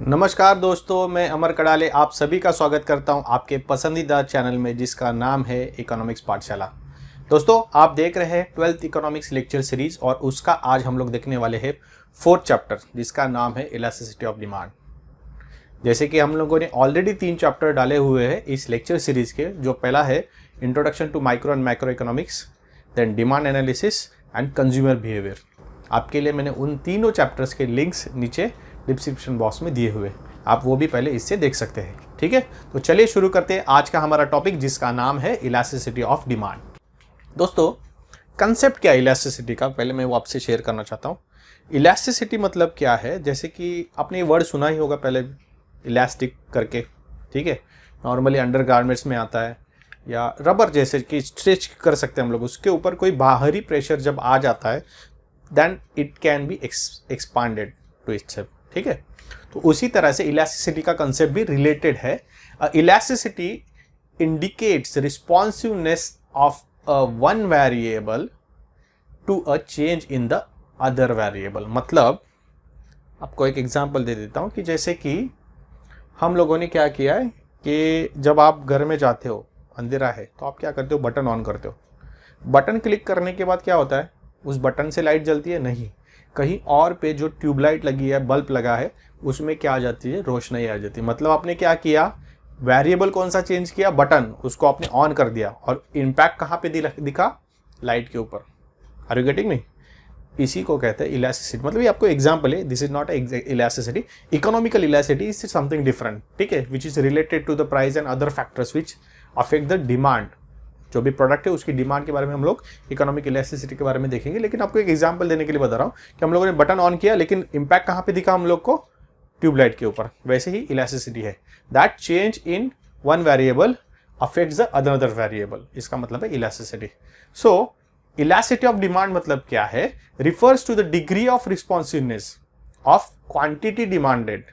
नमस्कार दोस्तों, मैं अमर कड़ाले आप सभी का स्वागत करता हूं आपके पसंदीदा चैनल में जिसका नाम है इकोनॉमिक्स पाठशाला। दोस्तों, आप देख रहे हैं 12th इकोनॉमिक्स लेक्चर सीरीज और उसका आज हम लोग देखने वाले हैं 4th चैप्टर जिसका नाम है इलास्टिसिटी ऑफ डिमांड। जैसे कि हम लोगों ने ऑलरेडी 3 चैप्टर डाले हुए हैं इस लेक्चर सीरीज के, जो पहला है introduction to micro and macro economics, then demand analysis and consumer behaviour. आपके लिए मैंने उन तीनों चैप्टर्स के लिंक्स नीचे डिस्क्रिप्शन बॉक्स में दिए हुए, आप वो भी पहले इससे देख सकते हैं। ठीक है, तो चलिए शुरू करते हैं आज का हमारा टॉपिक जिसका नाम है इलास्टिसिटी ऑफ डिमांड। दोस्तों, कंसेप्ट क्या है इलास्टिसिटी का, पहले मैं वो आपसे शेयर करना चाहता हूँ। इलास्टिसिटी मतलब क्या है, जैसे कि आपने वर्ड सुना ही होगा पहले, इलास्टिक करके। ठीक है, नॉर्मली अंडर गारमेंट्स में आता है, या रबर जैसे कि स्ट्रेच कर सकते हैं हम लोग, उसके ऊपर कोई बाहरी प्रेशर जब आ जाता है then it can be expanded to itself. ठीक है, तो उसी तरह से इलास्टिसिटी का कंसेप्ट भी रिलेटेड है। Elasticity indicates responsiveness of one variable to a change in the other variable. मतलब आपको एक एग्जांपल दे देता हूँ कि जैसे कि हम लोगों ने क्या किया है कि जब आप घर में जाते हो, अंधेरा है, तो आप क्या करते हो, बटन ऑन करते हो। बटन क्लिक करने के बाद क्या होता है, उस बटन से लाइट जलती है? नहीं, कहीं और पे जो ट्यूबलाइट लगी है, बल्ब लगा है, उसमें क्या आ जाती है, रोशनी आ जाती है। मतलब आपने क्या किया, वेरिएबल कौन सा चेंज किया, बटन, उसको आपने ऑन कर दिया और इम्पैक्ट कहाँ पे दिखा, लाइट के ऊपर। Are you getting me? इसी को कहते हैं इलास्टिसिटी। मतलब ये आपको एग्जांपल है, this is not elasticity. Economical elasticity is something different, ठीक है, which is related to the price and other factors which affect the demand. जो भी प्रोडक्ट है उसकी डिमांड के बारे में हम लोग इकोनॉमिक इलास्टिसिटी के बारे में देखेंगे। लेकिन आपको एक एग्जांपल देने के लिए बता रहा हूँ कि हम लोगों ने बटन ऑन किया, लेकिन इम्पैक्ट कहाँ पे दिखा हम लोग को, ट्यूबलाइट के ऊपर। वैसे ही इलास्टिसिटी है, that change in one variable affects the other variable, इसका मतलब है elasticity. So elasticity of demand मतलब क्या है, refers to the degree of responsiveness of quantity demanded.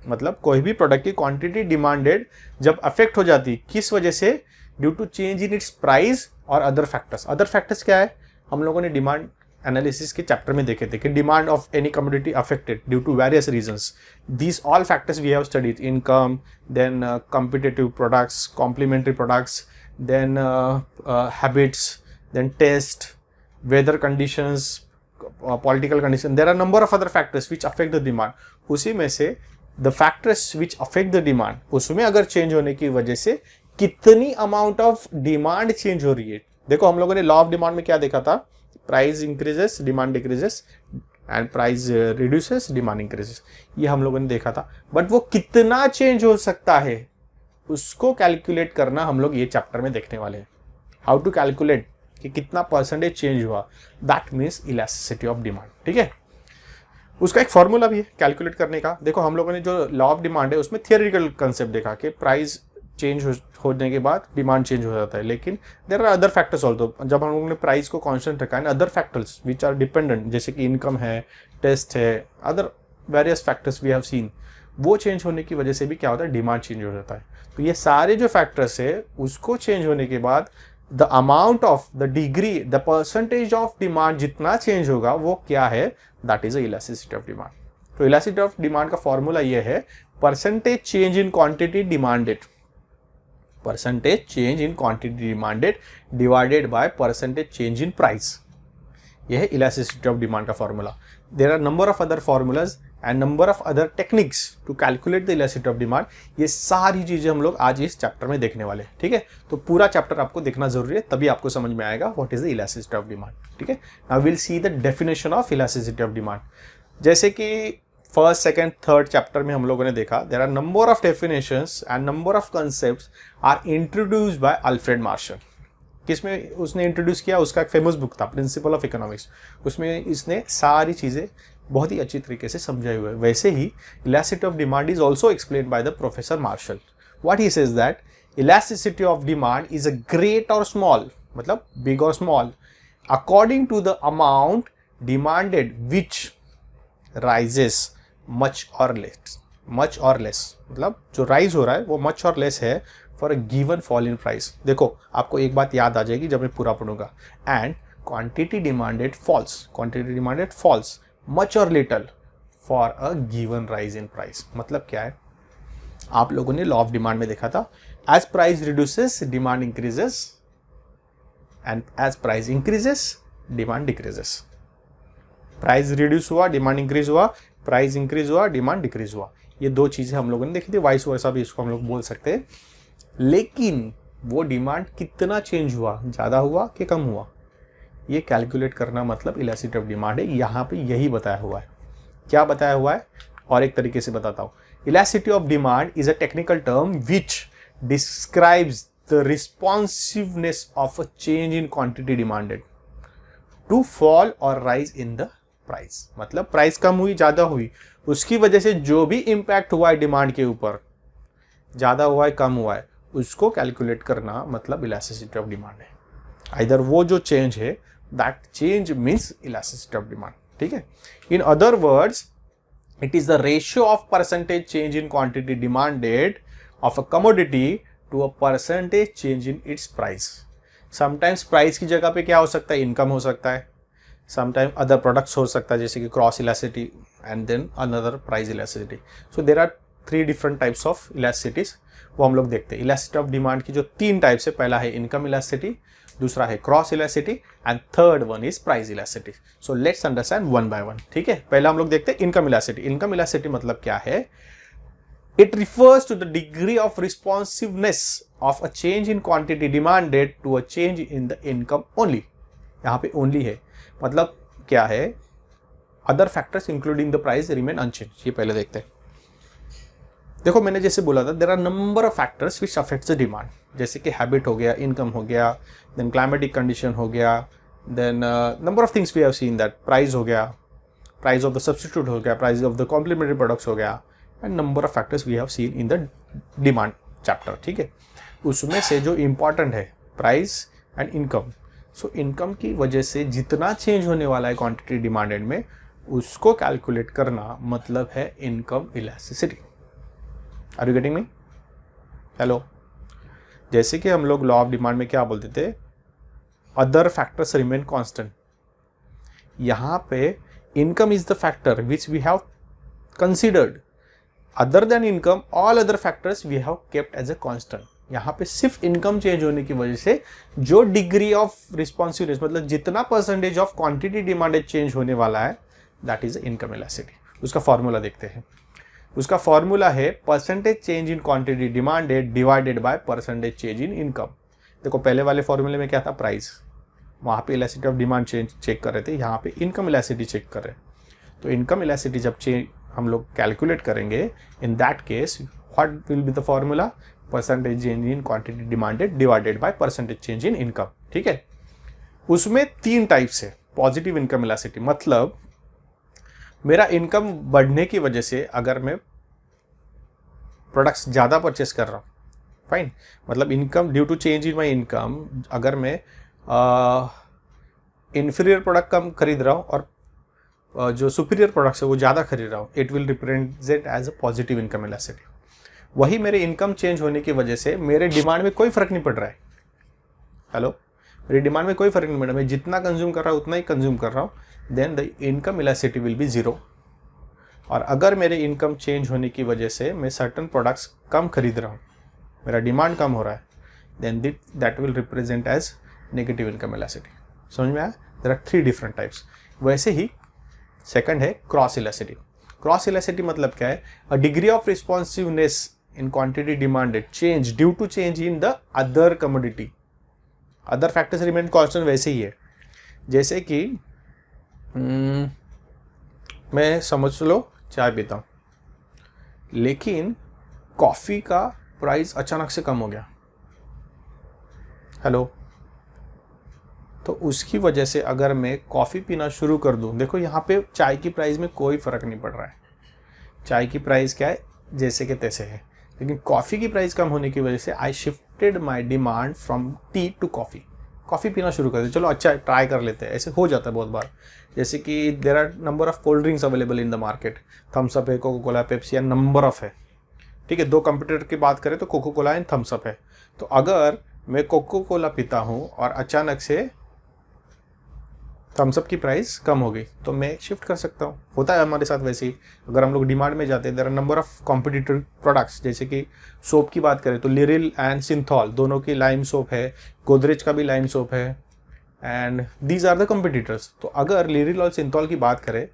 मतलब कोई भी प्रोडक्ट की क्वांटिटी डिमांडेड जब अफेक्ट हो जाती, किस वजह से, due to change in its price और अदर फैक्टर्स। अदर फैक्टर्स क्या है, हम लोगों ने डिमांड एनालिसिस के चैप्टर में देखे थे कि demand of any commodity affected due to various reasons. These all factors we have studied, income, then competitive products, complementary products, then habits, then taste, weather conditions, political condition. There are number of other factors which affect the demand. उसी में से the factors which affect the demand, उसमें अगर change होने की वजह से कितनी अमाउंट ऑफ डिमांड चेंज हो रही है। देखो, हम लोगों ने लॉ ऑफ डिमांड में क्या देखा था, price increases, demand decreases, and price reduces, demand increases. ये हम लोगों ने देखा था, बट वो कितना चेंज हो सकता है उसको कैलकुलेट करना हम लोग ये चैप्टर में देखने वाले हैं। हाउ टू कैलकुलेट कि कितना परसेंटेज चेंज हुआ, that means elasticity of demand. ठीक है, उसका एक फॉर्मूला भी है कैलकुलेट करने का। देखो, हम लोगों ने जो लॉ ऑफ डिमांड है उसमें थियोरिटिकल कंसेप्ट देखा कि प्राइस चेंज होने के बाद डिमांड चेंज हो जाता है, लेकिन there are other factors also. जब हम लोगों ने प्राइस को कांस्टेंट रखा है, other factors which are dependent, जैसे कि इनकम है, टेस्ट है, other various factors we have seen, वो चेंज होने की वजह से भी क्या होता है, डिमांड चेंज हो जाता है। तो ये सारे जो फैक्टर्स है उसको चेंज होने के बाद the amount of the degree, the percentage of demand जितना चेंज होगा वो क्या है, that is elasticity of demand. तो इलास्टिसिटी ऑफ डिमांड का फॉर्मूला ये है, percentage change in quantity demanded, percentage change in quantity demanded divided by percentage change in price. यह है इलास्टिसिटी ऑफ डिमांड का formula. There are number of other formulas and number of other techniques to calculate the elasticity of demand. ये सारी चीजें हम लोग आज इस चैप्टर में देखने वाले हैं। ठीक है, तो पूरा चैप्टर आपको देखना जरूरी है, तभी आपको समझ में आएगा what is the elasticity of demand. ठीक है, now will see the definition of elasticity of demand. जैसे कि फर्स्ट, सेकंड, थर्ड चैप्टर में हम लोगों ने देखा, there are number of definitions and number of concepts are introduced by Alfred Marshall. किसमें उसने इंट्रोड्यूस किया, उसका एक फेमस बुक था प्रिंसिपल ऑफ इकोनॉमिक्स, उसमें इसने सारी चीज़ें बहुत ही अच्छी तरीके से समझाई हुई है। वैसे ही elasticity of demand is also explain by the professor Marshall. What he says that elasticity of demand is a great और स्मॉल, मतलब बिग और small, according to the amount demanded which rises much और less. Much और less मतलब जो rise हो रहा है वो मच और लेस है for a given fall in price. देखो, आपको एक बात याद आ जाएगी जब मैं पूरा पढ़ूंगा, and quantity demanded falls, quantity demanded falls much और little for a given rise in price. मतलब क्या है, आप लोगों ने लॉ ऑफ डिमांड में देखा था, as price reduces demand increases and as price increases demand decreases. Price reduce हुआ, डिमांड इंक्रीज हुआ, प्राइस इंक्रीज हुआ, डिमांड डिक्रीज हुआ। ये दो चीजें हम लोगों ने देखी थी, वाइस वर्सा भी इसको हम लोग बोल सकते हैं। लेकिन वो डिमांड कितना चेंज हुआ, ज्यादा हुआ कि कम हुआ, ये कैलकुलेट करना मतलब इलास्टिसिटी ऑफ डिमांड है। यहाँ पे यही बताया हुआ है। क्या बताया हुआ है, और एक तरीके से बताता हूँ। Elasticity of demand is a technical term which describes the responsiveness of a change in quantity demanded to fall और राइज इन द प्राइस। मतलब प्राइस कम हुई, ज्यादा हुई, उसकी वजह से जो भी इंपैक्ट हुआ है डिमांड के ऊपर, ज्यादा हुआ है कम हुआ है, उसको कैलकुलेट करना मतलब इलास्टिसिटी ऑफ डिमांड है। आइदर वो जो चेंज है, that change means elasticity of demand. ठीक है। In other words, it is the ratio of percentage change in quantity demanded of a commodity to a percentage change in its price. Sometimes price की जगह पे क्या हो सकता है, income हो सकता है, समटाइम अदर प्रोडक्ट्स हो सकता है, जैसे कि cross elasticity and then another price elasticity. So there are 3 different types of elasticities, वो हम लोग देखते हैं। इलास्टिसिटी ऑफ डिमांड की जो 3 टाइप्स है, पहला है इनकम इलास्टिसिटी, दूसरा है cross elasticity and third one is price elasticity. So let's understand one by one. ठीक है। पहला हम लोग देखते हैं इनकम इलास्टिसिटी। इनकम इलास्टिसिटी मतलब क्या है, it refers to the degree of responsiveness of a change in quantity demanded to a change in the income only। यहाँ पे only है, मतलब क्या है, other factors including the price remain unchanged। ये पहले देखते हैं। देखो मैंने जैसे बोला था, there are number of factors which affects the demand, जैसे कि habit हो गया, income हो गया, then climatic condition हो गया, then number of things we have seen that price हो गया, price of the substitute हो गया, price of the complementary products हो गया, and number of factors we have seen in the demand chapter. ठीक है। उसमें से जो इंपॉर्टेंट है price and income. So income की वजह से जितना चेंज होने वाला है क्वांटिटी डिमांडेड में, उसको कैलकुलेट करना मतलब है income elasticity. Are you getting me? Hello. जैसे कि हम लोग लॉ ऑफ डिमांड में क्या बोलते थे, अदर फैक्टर्स रिमेन कांस्टेंट। यहाँ पे income is the factor which we have considered. Other than income all other factors we have kept as a constant. यहाँ पे सिर्फ इनकम चेंज होने की वजह से जो डिग्री ऑफ रिस्पॉन्सिवनेस, मतलब जितना percentage of quantity demanded change होने वाला है, दैट इज इनकम इलास्टिसिटी। उसका फॉर्मूला देखते हैं। उसका फॉर्मूला है percentage change in quantity demanded divided by percentage change in income. देखो पहले वाले फॉर्मूले में क्या था, प्राइस, वहाँ पे इलास्टिसिटी ऑफ डिमांड चेक कर रहे थे, यहाँ पे इनकम इलास्टिसिटी चेक कर रहे हैं। तो इनकम इलास्टिसिटी जब हम लोग कैलकुलेट करेंगे, इन that case what will be the formula, percentage change in quantity demanded divided by percentage change in income. ठीक है। उसमें 3 टाइप्स है पॉजिटिव इनकम इलास्टिसिटी। मतलब मेरा इनकम बढ़ने की वजह से अगर मैं प्रोडक्ट्स ज़्यादा परचेस कर रहा हूँ, फाइन, मतलब income due to change in my income, अगर मैं इन्फीरियर प्रोडक्ट कम खरीद रहा हूँ और जो सुपीरियर प्रोडक्ट्स है वो ज़्यादा खरीद रहा हूँ, it will represent as a positive income elasticity. वही मेरे इनकम चेंज होने की वजह से मेरे डिमांड में कोई फर्क नहीं पड़ रहा है। हेलो, मेरी डिमांड में कोई फर्क नहीं पड़ रहा है, मैं जितना कंज्यूम कर रहा हूँ उतना ही कंज्यूम कर रहा हूँ, then the income elasticity will be 0। और अगर मेरे इनकम चेंज होने की वजह से मैं सर्टन प्रोडक्ट्स कम खरीद रहा हूँ, मेरा डिमांड कम हो रहा है, then that will represent as negative income elasticity. समझ में आया? There are 3 different types. वैसे ही सेकंड है क्रॉस इलास्टिसिटी। क्रॉस इलास्टिसिटी मतलब क्या है, a degree of responsiveness in quantity demanded change due to change in the other commodity. Other factors remain constant वैसे ही है। जैसे कि मैं समझ लो चाय पीता हूँ, लेकिन कॉफ़ी का प्राइस अचानक से कम हो गया। हेलो, तो उसकी वजह से अगर मैं कॉफ़ी पीना शुरू कर दूं, देखो यहाँ पे चाय की प्राइस में कोई फ़र्क नहीं पड़ रहा है। चाय की प्राइस क्या है, जैसे कि तैसे है। लेकिन कॉफ़ी की प्राइस कम होने की वजह से I shifted my demand from tea to coffee. Coffee पीना शुरू कर दे, चलो अच्छा ट्राई कर लेते हैं, ऐसे हो जाता है बहुत बार। जैसे कि there are number of cold drinks available in the market, Thums Up है, कोको कोला, पेप्सी, या नंबर ऑफ है। ठीक है, 2 कंपटीटर की बात करें तो Coca Cola and Thums Up है। तो अगर मैं कोको कोला पीता हूँ और अचानक से थम्स अप की प्राइस कम हो गई तो मैं शिफ्ट कर सकता हूँ। होता है हमारे साथ वैसे ही। अगर हम लोग डिमांड में जाते हैं, there are number of competitive products. जैसे कि सोप की बात करें तो लिरिल एंड सिंथॉल दोनों की लाइम सोप है, गोदरेज का भी लाइम सोप है, and these are the competitors. तो अगर लिरिल और सिंथॉल की बात करें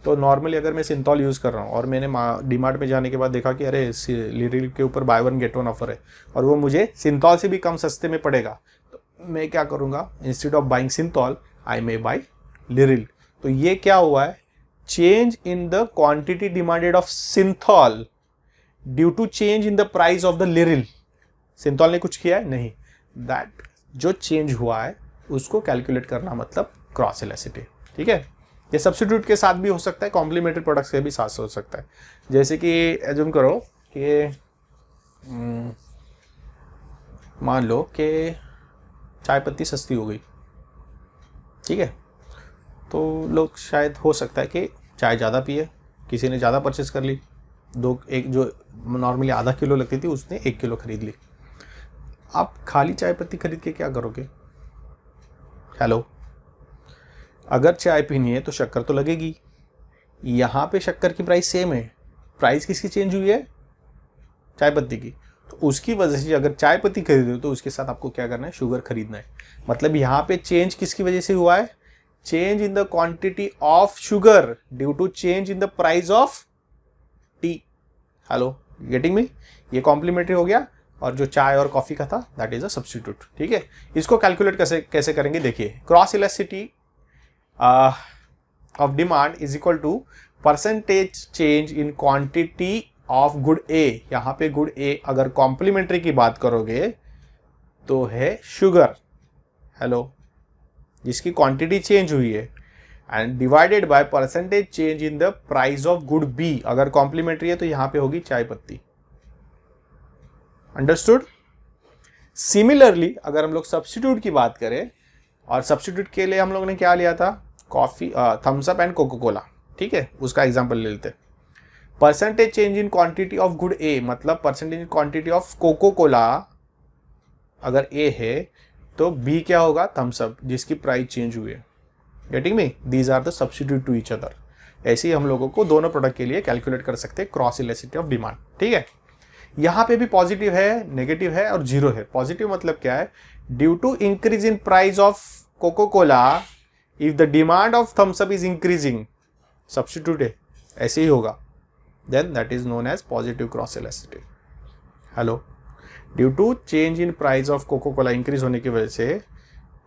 तो नॉर्मली अगर मैं सिंथॉल यूज़ कर रहा हूँ और मैंने डीमार्ट में जाने के बाद देखा कि अरे लिरिल के ऊपर by one get one offer है और वो मुझे सिंथॉल से भी कम सस्ते में पड़ेगा, तो मैं क्या करूँगा, instead of buying Cinthol I may buy Liril. तो ये क्या हुआ है, change in the quantity demanded of Cinthol due to change in the price of the Liril. Cinthol ने कुछ किया है नहीं, दैट जो चेंज हुआ है उसको कैलकुलेट करना मतलब क्रॉस इलास्टिसिटी। ठीक है, ये सब्स्टिट्यूट के साथ भी हो सकता है, कॉम्प्लीमेंट्री प्रोडक्ट्स के भी साथ हो सकता है। जैसे कि एज्यूम करो कि मान लो कि चाय पत्ती सस्ती हो गई, ठीक है, तो लोग शायद हो सकता है कि चाय ज़्यादा पिए, किसी ने ज़्यादा परचेस कर ली, एक जो नॉर्मली आधा किलो लगती थी उसने 1 किलो खरीद ली। आप खाली चाय पत्ती खरीद के क्या करोगे? हेलो, अगर चाय पीनी है तो शक्कर तो लगेगी। यहाँ पे शक्कर की प्राइस सेम है, प्राइस किसकी चेंज हुई है? चाय पत्ती की। तो उसकी वजह से अगर चाय पत्ती खरीदे हो तो उसके साथ आपको क्या करना है, शुगर खरीदना है। मतलब यहाँ पे चेंज किसकी वजह से हुआ है? Change in the quantity of sugar due to change in the price of tea. Hello, getting me? ये कॉम्प्लीमेंट्री हो गया, और जो चाय और कॉफी का था दैट इज अ सब्स्टिट्यूट। ठीक है, इसको कैलकुलेट कैसे करेंगे देखिए। Cross elasticity of demand is equal to percentage change in quantity of good A. यहाँ पे गुड ए अगर कॉम्प्लीमेंट्री की बात करोगे तो है शुगर, हेलो, जिसकी क्वांटिटी चेंज हुई है, and divided by percentage change in the price of good B. अगर कॉम्प्लीमेंट्री है तो यहाँ पे होगी चाय पत्ती। अंडरस्टूड? सिमिलरली अगर हम लोग सब्स्टिट्यूट की बात करें, और सब्स्टिट्यूट के लिए हम लोग ने क्या लिया था, coffee, Thums Up and Coca Cola. ठीक है, उसका एग्जांपल ले लेते हैं। Percentage change in quantity of good A, मतलब percentage in quantity of Coca Cola अगर ए है तो बी क्या होगा, थम्स अप, जिसकी प्राइस चेंज हुई है। Getting me? These are the substitute to each other. ऐसे ही हम लोगों को दोनों प्रोडक्ट के लिए कैलकुलेट कर सकते हैं क्रॉस इलास्टिसिटी ऑफ डिमांड। ठीक है, यहाँ पे भी पॉजिटिव है, नेगेटिव है और जीरो है। पॉजिटिव मतलब क्या है, due to increase in price of Coca Cola if the demand of Thums Up is increasing, substitute है, ऐसे ही होगा, then that is known as positive cross elasticity. Hello, due to change in price of Coca Cola increase होने की वजह से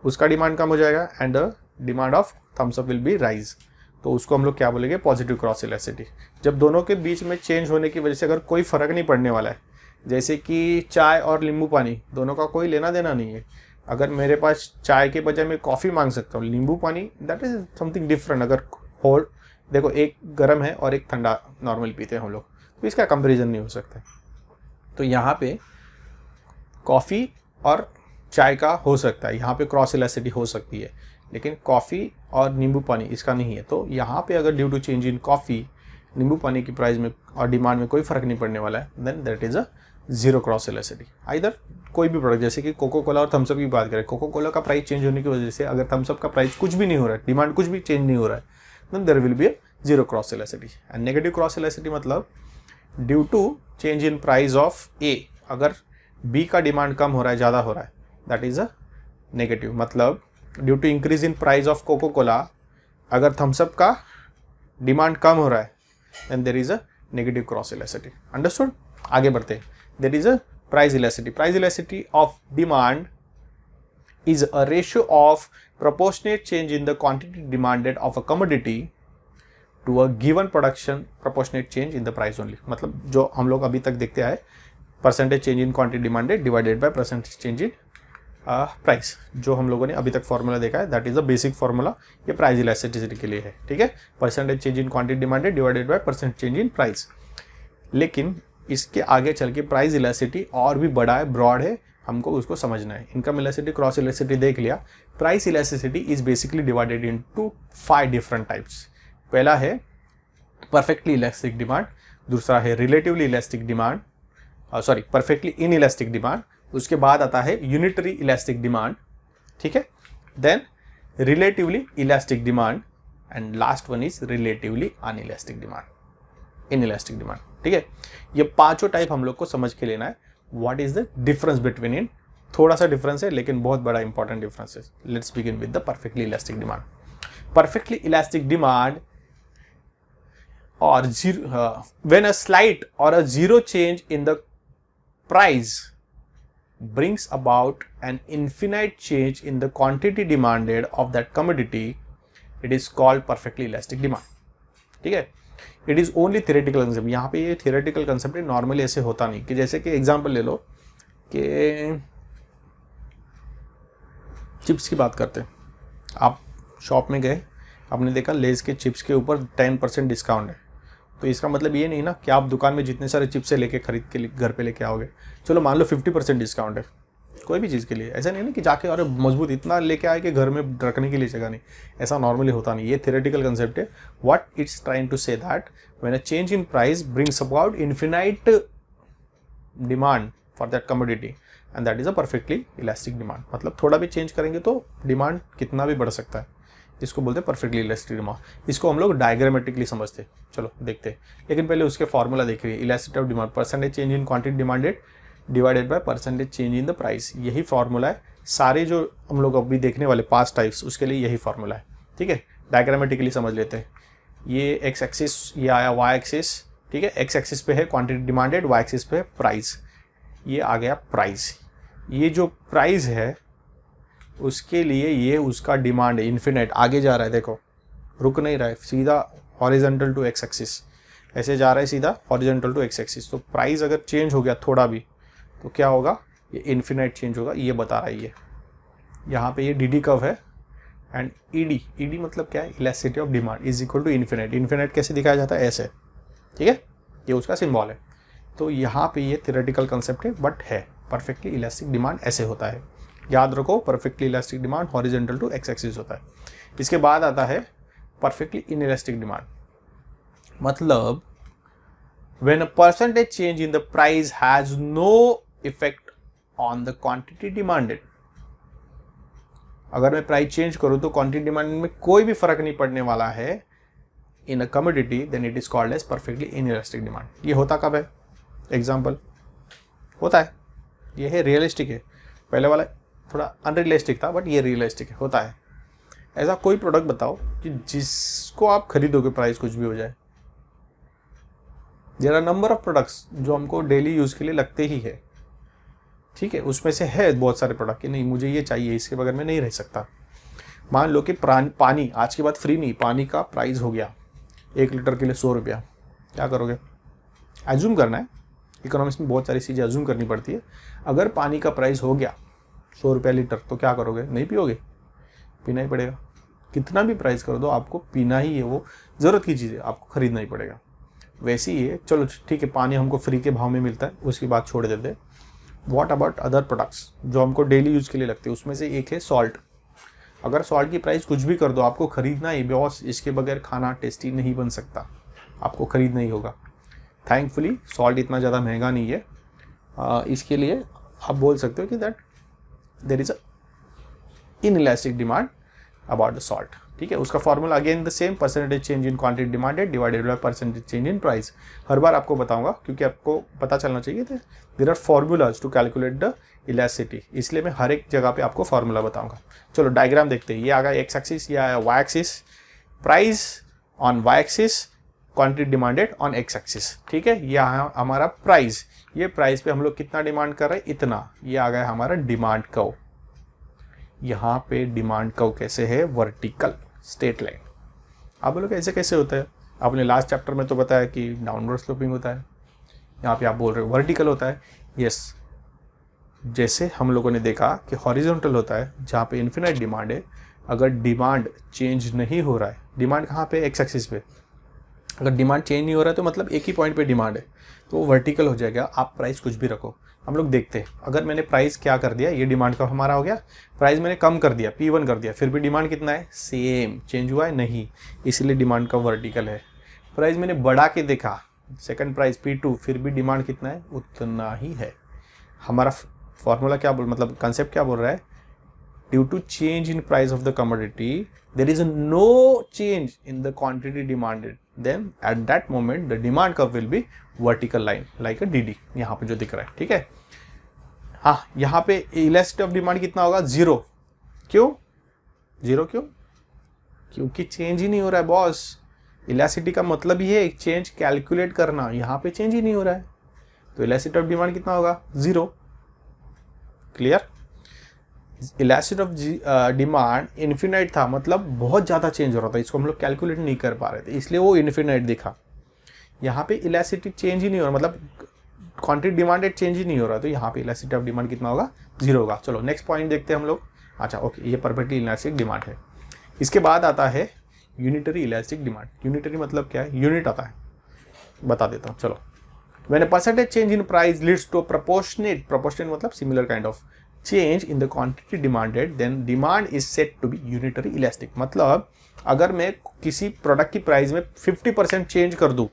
उसका demand कम हो जाएगा and the demand of Thums Up will be rise, तो उसको हम लोग क्या बोलेंगे, पॉजिटिव क्रॉस इलास्टिसिटी। जब दोनों के बीच में चेंज होने की वजह से अगर कोई फर्क नहीं पड़ने वाला है, जैसे कि चाय और नींबू पानी दोनों का कोई लेना देना नहीं है, अगर मेरे पास चाय के बजाय मैं कॉफ़ी मांग सकता हूँ, नींबू पानी दैट इज समथिंग डिफरेंट। अगर होल देखो, एक गर्म है और एक ठंडा नॉर्मल पीते हैं हम लोग, तो इसका कंपेरिजन नहीं हो सकता। तो यहाँ पे कॉफ़ी और चाय का हो सकता है, यहाँ पे क्रॉस इलास्टिसिटी हो सकती है, लेकिन कॉफ़ी और नींबू पानी इसका नहीं है। तो यहाँ पे अगर due to change in coffee, नींबू पानी की प्राइस में और डिमांड में कोई फर्क नहीं पड़ने वाला है, then that is a zero cross elasticity. Either कोई भी प्रोडक्ट, जैसे कि कोको कोला और थम्सअप की बात करें, कोको कोला का प्राइस चेंज होने की वजह से अगर थम्सअप का प्राइस कुछ भी नहीं हो रहा है, डिमांड कुछ भी चेंज नहीं हो रहा है, then there will be a zero cross elasticity. And negative cross elasticity मतलब due to change in price of A, अगर बी का डिमांड कम हो रहा है, ज़्यादा हो रहा है, दैट इज अ नेगेटिव। मतलब due to increase in price of Coca Cola अगर थम्सअप का डिमांड कम हो रहा है, then there is a negative cross elasticity. Understood? आगे बढ़ते हैं। There is a price elasticity. Price elasticity of demand is a ratio of proportionate change in the quantity demanded of a commodity to a given production proportionate change in the price only। मतलब जो हम लोग अभी तक देखते आए, percentage change in quantity demanded divided by percentage change in price, जो हम लोगों ने अभी तक फॉर्मूला देखा है, that is a basic formula, ये प्राइस इलास्टिसिटी के लिए है। ठीक है, percentage change in quantity demanded divided by percentage change in price. लेकिन इसके आगे चल के प्राइस इलास्टिसिटी और भी बड़ा है, ब्रॉड है, हमको उसको समझना है। इनकम इलास्टिसिटी, क्रॉस इलास्टिसिटी देख लिया। Price elasticity is basically divided into 5 different types. पहला है परफेक्टली इलास्टिक डिमांड, दूसरा है relatively elastic demand, perfectly inelastic demand, उसके बाद आता है यूनिटरी इलास्टिक डिमांड। ठीक है, then relatively elastic demand and last one is relatively inelastic demand, inelastic demand. ठीक है, ये पांचों टाइप हम लोग को समझ के लेना है। What is the difference between in, थोड़ा सा डिफरेंस है लेकिन बहुत बड़ा इंपॉर्टेंट डिफरेंस है। Let's begin with the perfectly elastic demand. Perfectly elastic demand or when a slight or a zero change in the price brings about an infinite change in the quantity demanded of that commodity, it is called perfectly elastic demand। ठीक है, it is only theoretical concept। यहाँ पे ये theoretical concept है, normally ऐसे होता नहीं। कि जैसे कि example ले लो कि चिप्स की बात करते हैं, आप शॉप में गए, आपने देखा लेज के चिप्स के ऊपर 10% डिस्काउंट है, तो इसका मतलब ये नहीं ना कि आप दुकान में जितने सारे चिप्स लेके खरीद के घर पे लेके आओगे। चलो मान लो 50% डिस्काउंट है कोई भी चीज़ के लिए, ऐसा नहीं ना कि जाके अरे मजबूत इतना लेके आए कि घर में रखने के लिए जगह नहीं, ऐसा नॉर्मली होता नहीं। ये थ्योरेटिकल कंसेप्ट है। What it's trying to say that when a change in price brings about infinite demand for that commodity and that is a perfectly elastic demand. मतलब थोड़ा भी चेंज करेंगे तो डिमांड कितना भी बढ़ सकता है, इसको बोलते हैं परफेक्टली इलास्टिक डिमांड। इसको हम लोग डायग्रामेटिकली समझते हैं। चलो देखते हैं, लेकिन पहले उसके फॉर्मूला देख रही है। Elasticity of demand, percentage change in quantity demanded divided by percentage change in the price. यही फॉर्मूला है सारे जो हम लोग अभी देखने वाले पांच टाइप्स, उसके लिए यही फॉर्मूला है। ठीक है, डायग्रामेटिकली समझ लेते हैं। ये एक्स एक्सिस, ये आया वाई एक्सिस। ठीक है, एक्स एक्सिस पे है क्वांटिटी डिमांडेड, वाई एक्सिस पे है प्राइस। ये आ गया प्राइस। ये जो प्राइस है उसके लिए ये उसका डिमांड है, इन्फिनिट आगे जा रहा है, देखो रुक नहीं रहा है, सीधा हॉरिजॉन्टल टू एक्स एक्सिस, ऐसे जा रहा है सीधा हॉरिजॉन्टल टू एक्स एक्सिस। तो प्राइस अगर चेंज हो गया थोड़ा भी तो क्या होगा, ये इन्फिनिट चेंज होगा, ये बता रहा है ये। यहाँ पे ये डी कर्व है एंड ईडी मतलब क्या है, elasticity of demand is equal to infinite. Infinite कैसे दिखाया जाता है, ऐसे। ठीक है, ये उसका सिंबल है। तो यहाँ पे ये थ्योरेटिकल कंसेप्ट है बट है, परफेक्टली इलास्टिक डिमांड ऐसे होता है। याद रखो, perfectly elastic demand horizontal to X axis होता है। इसके बाद आता है परफेक्टली इनइलास्टिक डिमांड। मतलब when a percentage change in the price has no effect on the quantity demanded. अगर मैं प्राइस चेंज करूं तो क्वांटिटी डिमांड में कोई भी फर्क नहीं पड़ने वाला है in a commodity, then it is called as perfectly inelastic demand. ये होता कब है, एग्जाम्पल होता है, ये है रियलिस्टिक है। पहले वाला थोड़ा अनरियलिस्टिक था बट ये रियलिस्टिक है, होता है। ऐसा कोई प्रोडक्ट बताओ कि जिसको आप खरीदोगे प्राइस कुछ भी हो जाए। There are number of products जो हमको डेली यूज के लिए लगते ही है। ठीक है, उसमें से है बहुत सारे प्रोडक्ट कि नहीं मुझे ये चाहिए, इसके बगैर मैं नहीं रह सकता। मान लो कि पानी आज के बाद फ्री नहीं, पानी का प्राइस हो गया 1 लीटर के लिए 100 रुपया, क्या करोगे? एज्यूम करना है, इकोनॉमिक्स में बहुत सारी चीज़ें एज्यूम करनी पड़ती है। अगर पानी का प्राइस हो गया 100 रुपया लीटर तो क्या करोगे? नहीं पियोगे, पीना ही पड़ेगा। कितना भी प्राइस कर दो आपको पीना ही है, वो ज़रूरत की चीज़ है, आपको खरीदना ही पड़ेगा। वैसे ही है, चलो ठीक है पानी हमको फ्री के भाव में मिलता है, उसकी बात छोड़ देते हैं। व्हाट अबाउट अदर प्रोडक्ट्स जो हमको डेली यूज़ के लिए लगते हैं? उसमें से एक है सॉल्ट। अगर सॉल्ट की प्राइस कुछ भी कर दो आपको खरीदना ही, बॉस इसके बगैर खाना टेस्टी नहीं बन सकता, आपको खरीदना ही होगा। थैंकफुली सॉल्ट इतना ज़्यादा महंगा नहीं है, इसके लिए आप बोल सकते हो कि that there is a inelastic demand about the salt. ठीक है, उसका formula again the same, percentage change in quantity demanded divided by percentage change in price. हर बार आपको बताऊंगा क्योंकि आपको पता चलना चाहिए थे there are formulas to calculate the elasticity, इसलिए मैं हर एक जगह पे आपको फॉर्मूला बताऊंगा। चलो डायग्राम देखते हैं। ये आ गया एक्स एक्सिस, ये आया Y axis, price on Y axis, quantity demanded on X axis. ठीक है, ये हमारा प्राइस, ये प्राइस पे हम लोग कितना डिमांड कर रहे हैं, इतना। ये आ गया हमारा डिमांड कर्व। यहाँ पे डिमांड कर्व कैसे है, वर्टिकल स्ट्रेट लाइन। आप बोलोगे ऐसे कैसे होता है? आपने लास्ट चैप्टर में तो बताया कि डाउनवर्ड स्लोपिंग होता है, यहाँ पे आप बोल रहे हो वर्टिकल होता है। यस, जैसे हम लोगों ने देखा कि हॉरिजॉन्टल होता है जहाँ पे इन्फिनाइट डिमांड है। अगर डिमांड चेंज नहीं हो रहा है, डिमांड कहाँ पे, एक्स एक्सिस पे, अगर डिमांड चेंज नहीं हो रहा है तो मतलब एक ही पॉइंट पे डिमांड है, तो वो वर्टिकल हो जाएगा। आप प्राइस कुछ भी रखो, हम लोग देखते हैं। अगर मैंने प्राइस क्या कर दिया, ये डिमांड का हमारा हो गया, प्राइस मैंने कम कर दिया, P1 कर दिया, फिर भी डिमांड कितना है, सेम, चेंज हुआ है नहीं, इसलिए डिमांड का वर्टिकल है। प्राइस मैंने बढ़ा के देखा, सेकंड प्राइस P2, फिर भी डिमांड कितना है, उतना ही है। हमारा फॉर्मूला क्या बोल, मतलब कंसेप्ट क्या बोल रहा है, due to change in price of the commodity there is no change in the quantity demanded, then at that moment the demand curve will be vertical line like a DD, यहाँ पे जो दिख रहा है, ठीक है। हाँ, यहाँ पे इलास्टिसिटी ऑफ डिमांड कितना होगा? 0। क्यों 0? क्योंकि चेंज ही नहीं हो रहा है बॉस। इलास्टिसिटी का मतलब ही है चेंज कैलकुलेट करना, यहाँ पे चेंज ही नहीं हो रहा है, तो इलास्टिसिटी ऑफ डिमांड कितना होगा? 0। Clear? Elasticity of demand infinite था, मतलब बहुत ज़्यादा चेंज हो रहा था, इसको हम लोग कैलकुलेट नहीं कर पा रहे थे, इसलिए वो इन्फिनाइट दिखा। यहाँ पे इलास्टिसिटी चेंज ही नहीं हो रहा, मतलब क्वांटिटी डिमांडेड चेंज ही नहीं हो रहा, तो यहाँ पे इलास्टिसिटी ऑफ डिमांड कितना होगा? 0 होगा। चलो नेक्स्ट पॉइंट देखते हैं हम लोग। अच्छा ओके, ये परफेक्टली इलास्टिक डिमांड है। इसके बाद आता है यूनिटरी इलास्टिक डिमांड। यूनिटरी मतलब क्या है? यूनिट आता है, बता देता हूँ। चलो, when a percentage change in price leads to a proportionate मतलब similar kind of change in the quantity demanded, then demand is said to be unitary elastic। मतलब अगर मैं किसी प्रोडक्ट की प्राइस में 50% चेंज कर दूं,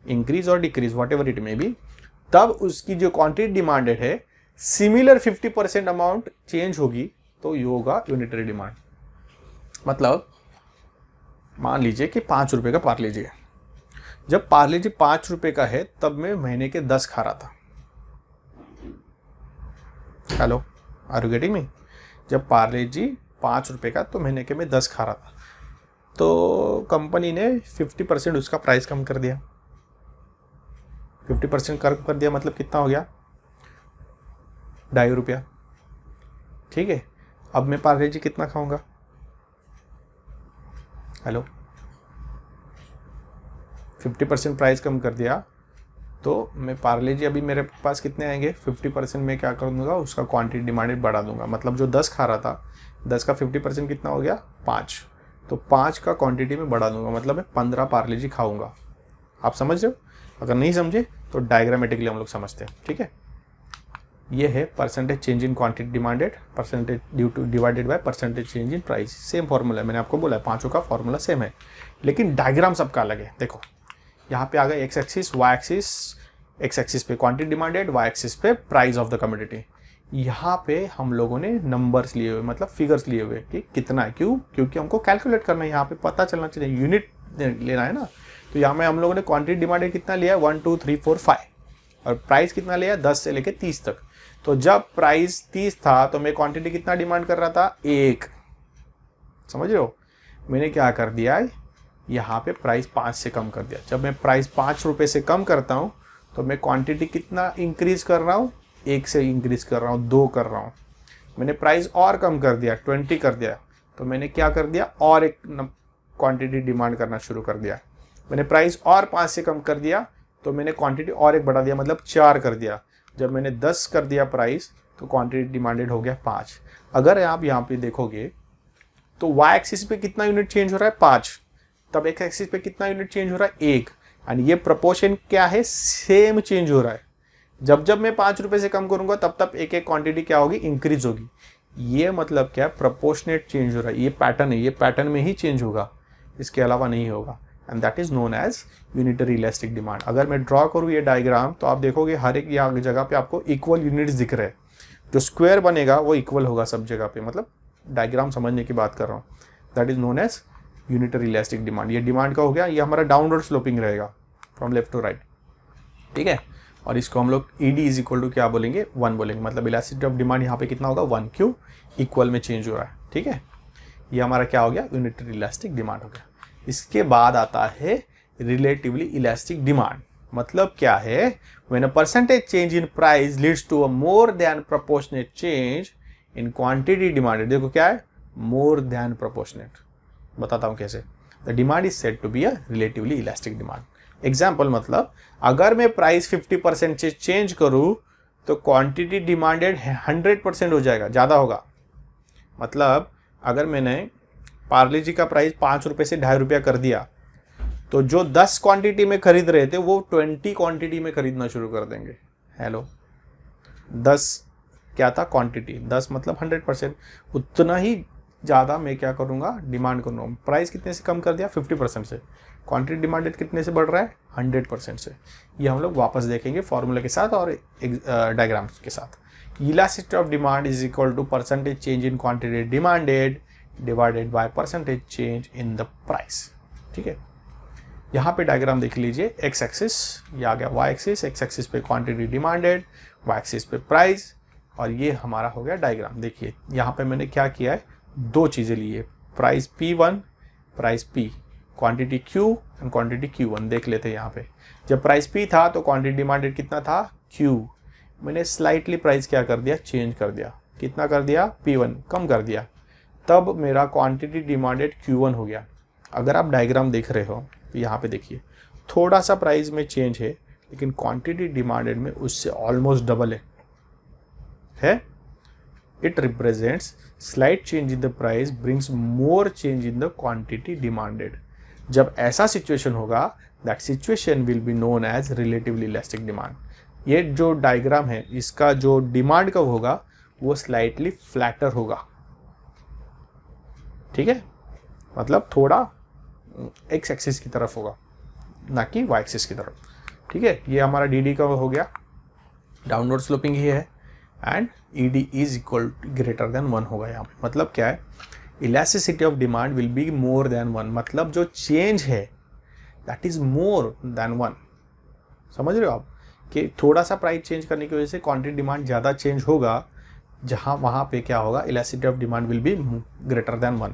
इंक्रीज और decrease what ever it may be, तब उसकी जो क्वांटिटी डिमांडेड है सिमिलर 50% अमाउंट चेंज होगी, तो ये होगा यूनिटरी डिमांड। मतलब मान लीजिए कि 5 रुपये का पार्ले जी है, जब पार्ले जी 5 रुपये का है तब मैं महीने के 10 खा रहा था। Hello, are you getting me? जब पार्ले जी 5 रुपये का तो महीने के मैं 10 खा रहा था, तो कंपनी ने 50% उसका प्राइस कम कर दिया। 50% कर दिया मतलब कितना हो गया? 2.5 रुपया। ठीक है, अब मैं पार्ले जी कितना खाऊंगा? हेलो, 50% प्राइस कम कर दिया तो मैं पार्ले जी अभी मेरे पास कितने आएंगे? 50% में क्या कर दूंगा? उसका क्वांटिटी डिमांडेड बढ़ा दूंगा। मतलब जो 10 खा रहा था, 10 का 50% कितना हो गया? 5। तो 5 का क्वांटिटी में बढ़ा दूंगा, मतलब मैं 15 पार्ले जी खाऊंगा। आप समझ रहे हो? अगर नहीं समझे तो डायग्रामेटिकली हम लोग समझते हैं, ठीक है। ये है percentage change in quantity demanded, percentage due two divided by percentage change in price. Same formula है, मैंने आपको बोला है पांचों का फॉर्मूला सेम है, लेकिन डायग्राम सबका अलग है। देखो यहाँ पे आ गया X axis, Y axis, X axis पे क्वांटिटी डिमांडेड, वाई एक्सिस पे प्राइस ऑफ द कमोडिटी। यहाँ पे हम लोगों ने नंबर्स लिए हुए, मतलब फिगर्स लिए हुए कि कितना है। क्यों? क्योंकि हमको कैलकुलेट करना है, यहाँ पे पता चलना चाहिए, यूनिट लेना है ना। तो यहाँ में हम लोगों ने क्वांटिटी डिमांडेड कितना लिया? 1 2 3 4 5, और प्राइस कितना लिया? 10 से लेके 30 तक। तो जब प्राइस 30 था तो मैं क्वांटिटी कितना डिमांड कर रहा था? 1। समझ रहे हो? मैंने क्या कर दिया, यहाँ पे प्राइस 5 से कम कर दिया। जब मैं प्राइस 5 रुपये से कम करता हूँ तो मैं क्वांटिटी कितना इंक्रीज कर रहा हूँ? 1 से इंक्रीज कर रहा हूँ, 2 कर रहा हूँ। मैंने प्राइस और कम कर दिया, 20 कर दिया, तो मैंने क्या कर दिया? और एक क्वांटिटी डिमांड करना शुरू कर दिया। मैंने प्राइस और 5 से कम कर दिया तो मैंने क्वांटिटी और एक बढ़ा दिया, मतलब 4 कर दिया। जब मैंने 10 कर दिया प्राइस तो क्वांटिटी डिमांडेड हो गया 5। अगर आप यहाँ पे देखोगे तो वाई एक्सिस पे कितना यूनिट चेंज हो रहा है? 5। तब एक्स एक्सिस पे कितना यूनिट चेंज हो रहा है? 1। एंड ये प्रोपोर्शन क्या है? सेम चेंज हो रहा है। जब जब मैं 5 रुपये से कम करूंगा तब तब एक एक क्वांटिटी क्या होगी? इंक्रीज होगी। ये मतलब क्या? प्रोपोर्शनेट चेंज हो रहा है। ये पैटर्न है, ये पैटर्न में ही चेंज होगा, इसके अलावा नहीं होगा। And that is known as unitary elastic demand. अगर मैं ड्रॉ करूँ ये डायग्राम तो आप देखोगे हर एक यहाँ जगह पे आपको इक्वल यूनिट्स दिख रहे हैं। जो स्क्वायर बनेगा वो इक्वल होगा सब जगह पे, मतलब डायग्राम समझने की बात कर रहा हूँ। That is known as unitary elastic demand. ये डिमांड का हो गया, ये हमारा डाउनवर्ड स्लोपिंग रहेगा फ्रॉम लेफ्ट टू राइट, ठीक है। और इसको हम लोग ED इज इक्वल टू क्या बोलेंगे? 1 बोलेंगे। मतलब इलास्टिसिटी ऑफ डिमांड यहाँ पे कितना होगा? 1। क्यों? इक्वल में चेंज हो रहा है, ठीक है। ये हमारा क्या हो गया? यूनिटरी इलास्टिक डिमांड हो गया। इसके बाद आता है रिलेटिवली इलास्टिक डिमांड। मतलब क्या है? When a percentage change in price leads to a more than proportionate change in quantity demanded. देखो क्या है? More than proportionate. बताता हूं कैसे। The demand is said to be a relatively elastic demand. Example, मतलब अगर मैं प्राइस 50% से चेंज करूं तो क्वांटिटी डिमांडेड 100% हो जाएगा, ज़्यादा होगा। मतलब अगर मैंने पार्ले जी का प्राइस 5 रुपये से 2.5 रुपया कर दिया तो जो 10 क्वांटिटी में खरीद रहे थे वो 20 क्वांटिटी में खरीदना शुरू कर देंगे। हेलो, 10 क्या था? क्वांटिटी। 10 मतलब 100%। उतना ही ज़्यादा मैं क्या करूँगा? डिमांड करूँगा। प्राइस कितने से कम कर दिया? 50% से। क्वांटिटी डिमांडेड कितने से बढ़ रहा है? 100% से। ये हम लोग वापस देखेंगे फॉर्मूले के साथ और डायग्राम्स के साथ। Elasticity of demand is equal to percentage change in quantity demanded divided by percentage change in the price. ठीक है, यहाँ पे डायग्राम देख लीजिए, एक्स एक्सिस ये आ गया, वाई एक्सिस, एक्स एक्सिस पे क्वांटिटी डिमांडेड, वाई एक्सिस पे प्राइस, और ये हमारा हो गया डायग्राम। देखिए यहाँ पे मैंने क्या किया है, दो चीज़ें ली है, price P1, price P, quantity Q and quantity Q1 देख लेते हैं। यहाँ पे जब प्राइस P था तो क्वांटिटी डिमांडेड कितना था, Q। मैंने स्लाइटली प्राइस क्या कर दिया, चेंज कर दिया, कितना कर दिया, P1 कम कर दिया, तब मेरा क्वांटिटी डिमांडेड Q1 हो गया। अगर आप डायग्राम देख रहे हो तो यहाँ पे देखिए थोड़ा सा प्राइस में चेंज है, लेकिन क्वांटिटी डिमांडेड में उससे ऑलमोस्ट डबल है। It represents slight change in the price brings more change in the quantity demanded. जब ऐसा सिचुएशन होगा, that situation will be known as relatively elastic demand. ये जो डायग्राम है इसका जो डिमांड कब होगा, वो स्लाइटली फ्लैटर होगा। ठीक है, मतलब थोड़ा एक्स एक्सिस की तरफ होगा, ना कि वाई एक्सिस की तरफ। ठीक है, ये हमारा डी का हो गया, डाउनवर्ड स्लोपिंग ही है, and ED is equal greater than 1 होगा यहाँ पे। मतलब क्या है, elasticity of demand will be more than 1, मतलब जो चेंज है दैट इज मोर देन 1। समझ रहे हो आप कि थोड़ा सा प्राइस चेंज करने की वजह से क्वांटिटी डिमांड ज़्यादा चेंज होगा, जहाँ वहाँ पे क्या होगा, elasticity of demand will be greater than 1।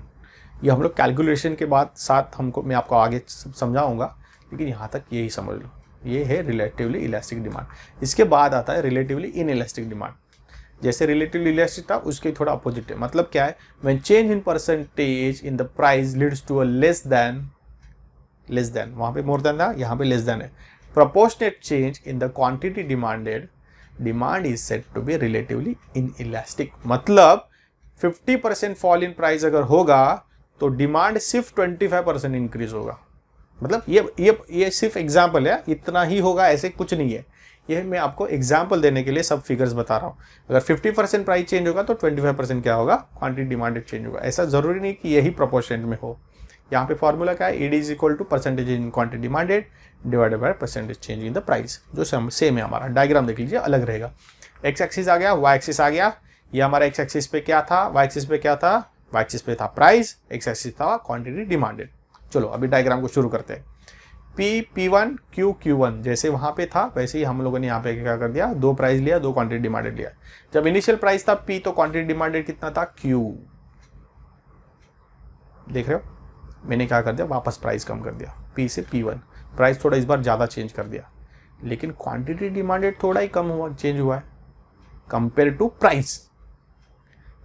ये हम लोग कैलकुलेशन के बाद साथ मैं आपको आगे समझाऊंगा, लेकिन यहाँ तक यही समझ लो, ये है रिलेटिवली इलास्टिक डिमांड। इसके बाद आता है रिलेटिवली इनइलास्टिक डिमांड। जैसे रिलेटिवली इलास्टिक था उसके थोड़ा अपोजिट है। मतलब क्या है, when change in percentage in the price leads to a less than, वहाँ पे मोर देन था, यहाँ पे लेस देन है। Proportionate change in the quantity demanded, demand is said to be relatively inelastic. मतलब 50% फॉल इन प्राइस अगर होगा तो डिमांड सिर्फ 25% इंक्रीज होगा। मतलब ये सिर्फ एग्जाम्पल है, इतना ही होगा ऐसे कुछ नहीं है। ये मैं आपको एग्जाम्पल देने के लिए सब फिगर्स बता रहा हूँ। अगर 50% प्राइस चेंज होगा तो 25% क्या होगा, क्वांटिटी डिमांडेड चेंज होगा। ऐसा जरूरी नहीं कि यही प्रोपोर्शन में हो। यहाँ पे फॉर्मूला क्या है, ED is equal to percentage in quantity demanded divided by percentage change in the price, जो सेम है हमारा। डायग्राम देख लीजिए, अलग रहेगा। एक्स एक्सिस आ गया, वाई एक्सिस आ गया। ये हमारा एक्स एक्सिस पे क्या था, वाई एक्सिस पे क्या था, वाई एक्सिस पे था प्राइस, एक्स एक्सिस था क्वांटिटी डिमांडेड। चलो अभी डायग्राम को शुरू करते हैं। P1 Q1 जैसे वहां पे था वैसे ही हम लोगों ने यहाँ पे क्या कर दिया, दो प्राइस लिया, दो क्वांटिटी डिमांडेड लिया। जब इनिशियल प्राइस था P तो क्वांटिटी डिमांडेड कितना था, Q। देख रहे हो, मैंने क्या कर दिया, वापस प्राइस कम कर दिया, P से P1। प्राइस थोड़ा इस बार ज़्यादा चेंज कर दिया, लेकिन क्वांटिटी डिमांडेड थोड़ा ही कम हुआ, चेंज हुआ है कंपेयर टू प्राइस।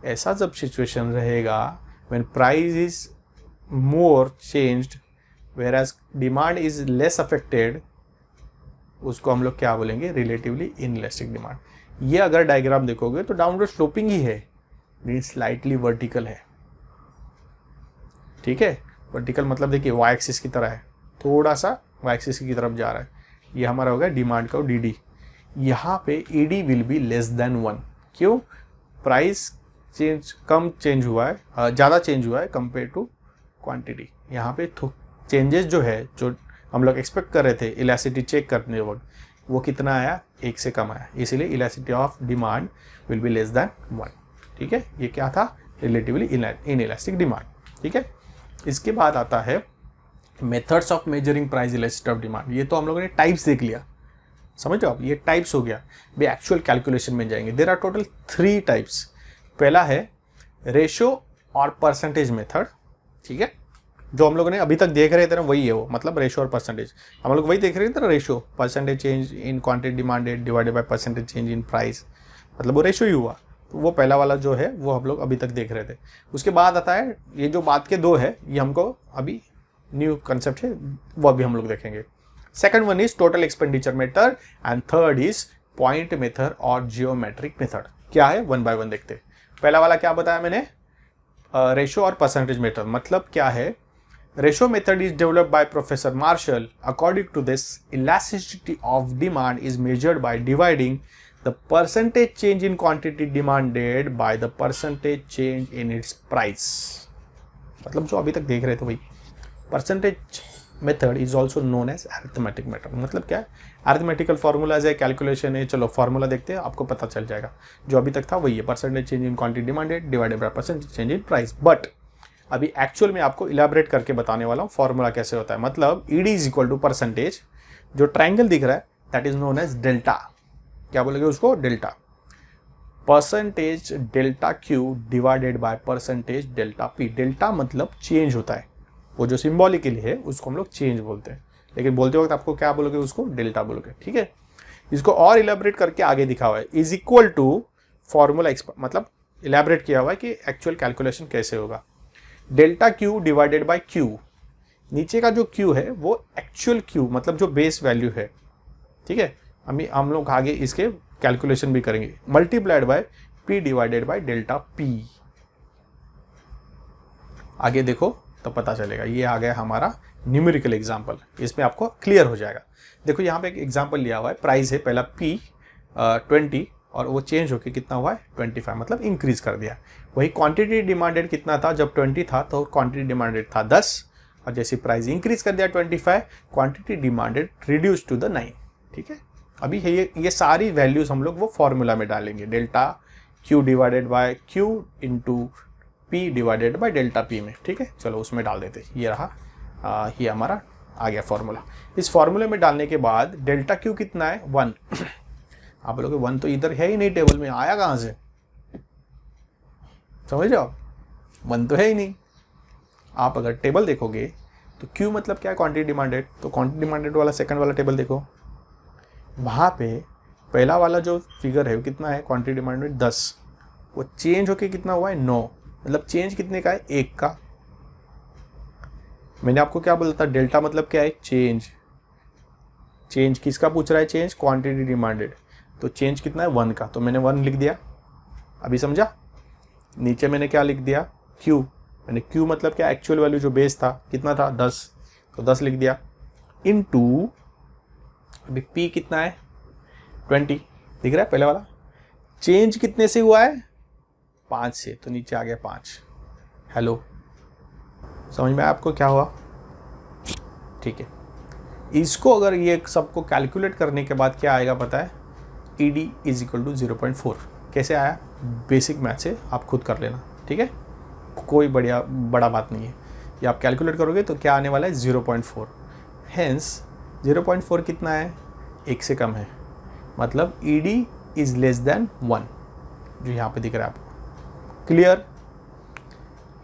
ऐसा जब सिचुएशन रहेगा when price is more changed whereas demand is less affected, उसको हम लोग क्या बोलेंगे, रिलेटिवली इनइलास्टिक डिमांड। ये अगर डायग्राम देखोगे तो डाउनवर्ड स्लोपिंग ही है, मीन स्लाइटली वर्टिकल है। ठीक है, वर्टिकल मतलब देखिए वाई एक्सिस की तरह है, थोड़ा सा वाई एक्सिस की तरफ जा रहा है। ये हमारा होगा डिमांड का DD। यहाँ पे ED will be less than 1। क्यों, प्राइस कम चेंज हुआ है, ज़्यादा चेंज हुआ है कंपेयर टू क्वांटिटी। यहाँ पे चेंजेस जो है, जो हम लोग एक्सपेक्ट कर रहे थे इलास्टिसिटी चेक करने वक्त, वो कितना आया, 1 से कम आया। इसीलिए elasticity of demand will be less than 1। ठीक है, ये क्या था, रिलेटिवली इनइलास्टिक डिमांड। ठीक है, इसके बाद आता है methods of measuring price elasticity of demand. ये तो हम लोगों ने टाइप्स देख लिया, समझ लो आप, ये टाइप्स हो गया। भी एक्चुअल कैलकुलेशन में जाएंगे। There are total 3 types. पहला है रेशो और परसेंटेज मेथड। ठीक है, जो हम लोगों ने अभी तक देख रहे थे ना वही है वो, मतलब रेशो और परसेंटेज हम लोग वही देख रहे थे ना। Ratio percentage change in quantity demanded divided by percentage change in price, मतलब वो रेशो ही हुआ। तो वो पहला वाला जो है वो हम लोग अभी तक देख रहे थे। उसके बाद आता है ये जो बात के 2 है, ये हमको अभी न्यू कंसेप्ट है, वो अभी हम लोग देखेंगे। Second one is total expenditure method and third is point method और जियोमेट्रिक मेथड। क्या है, 1 बाय 1 देखते हैं। पहला वाला क्या बताया मैंने, रेशो और परसेंटेज मेथड। मतलब क्या है, ratio method is developed by Professor Marshall. According to this, elasticity of demand is measured by dividing the percentage change in quantity demanded by the percentage change in its price. मतलब जो अभी तक देख रहे थे वही, percentage method is also known as arithmetic method. मतलब क्या है, अरिथमेटिकल फार्मूलाज है, कैलकुलेशन है। चलो फार्मूला देखते हैं, आपको पता चल जाएगा। जो अभी तक था वही है, percentage change in quantity demanded divided by percentage change in price. But अभी एक्चुअल में आपको इलेबोरेट करके बताने वाला हूँ फार्मूला कैसे होता है। मतलब ED is equal to percentage, जो ट्राइंगल दिख रहा है that is known as delta. क्या बोलेंगे उसको, delta. Percentage delta Q divided by percentage delta P. Delta मतलब चेंज होता है, वो जो सिंबॉलिकली है उसको हम लोग चेंज बोलते हैं, लेकिन बोलते वक्त आपको क्या बोलोगे, उसको डेल्टा बोलोगे। ठीक है, इसको और इलेबोरेट करके आगे दिखा हुआ है, इज इक्वल टू फॉर्मूला, मतलब इलेबोरेट किया हुआ है कि एक्चुअल कैलकुलेशन कैसे होगा। Delta Q divided bye Q, नीचे का जो क्यू है वो एक्चुअल क्यू मतलब जो बेस वैल्यू है। ठीक है, अभी हम लोग आगे इसके कैलकुलेशन भी करेंगे। Multiplied by P divided by delta P. आगे देखो तो पता चलेगा। ये आ गया हमारा न्यूमेरिकल एग्जांपल, इसमें आपको क्लियर हो जाएगा। देखो यहाँ पे एक एग्जांपल लिया हुआ है, प्राइस है पहला P 20 और वो चेंज होके कितना हुआ है 25, मतलब इंक्रीज कर दिया। वही क्वांटिटी डिमांडेड कितना था, जब 20 था तो क्वांटिटी डिमांडेड था 10, और जैसे प्राइस इंक्रीज कर दिया 25, quantity demanded reduce to the 9। ठीक है, अभी ये सारी वैल्यूज हम लोग वो फॉर्मूला में डालेंगे, delta Q divided bye Q into P divided by delta P में। ठीक है, चलो उसमें डाल देते। ये रहा, ये हमारा आ गया फॉर्मूला। इस फॉर्मूले में डालने के बाद डेल्टा क्यू कितना है 1। आप बोलोगे 1 तो इधर है ही नहीं, टेबल में आया कहाँ से, समझ रहे हो, 1 तो है ही नहीं। आप अगर टेबल देखोगे तो क्यू मतलब क्या है, क्वांटिटी डिमांडेड, तो क्वांटिटी डिमांडेड वाला सेकंड वाला टेबल देखो, वहाँ पे पहला वाला जो फिगर है वो कितना है, क्वांटिटी डिमांडेड 10, वो चेंज होके कितना हुआ है 9, मतलब चेंज कितने का है, 1 का। मैंने आपको क्या बोला था, डेल्टा मतलब क्या है, चेंज। चेंज किसका पूछ रहा है, चेंज क्वांटिटी डिमांडेड, तो चेंज कितना है 1 का, तो मैंने 1 लिख दिया। अभी समझा। नीचे मैंने क्या लिख दिया, क्यू। मैंने क्यू मतलब क्या, एक्चुअल वैल्यू जो बेस था कितना था 10, तो 10 लिख दिया। इनटू अभी पी कितना है 20, दिख रहा है पहले वाला। चेंज कितने से हुआ है 5 से, तो नीचे आ गया 5। हेलो, समझ में आया आपको क्या हुआ। ठीक है, इसको अगर ये सबको कैलकुलेट करने के बाद क्या आएगा पता है, ईडी इज इक्वल टू 0.4। कैसे आया, बेसिक मैथ से आप खुद कर लेना। ठीक है, कोई बड़ा बात नहीं है। ये आप कैलकुलेट करोगे तो क्या आने वाला है 0.4। हेंस 0.4 कितना है, 1 से कम है, मतलब ईडी इज लेस देन 1, जो यहाँ पे दिख रहा है आपको। Clear,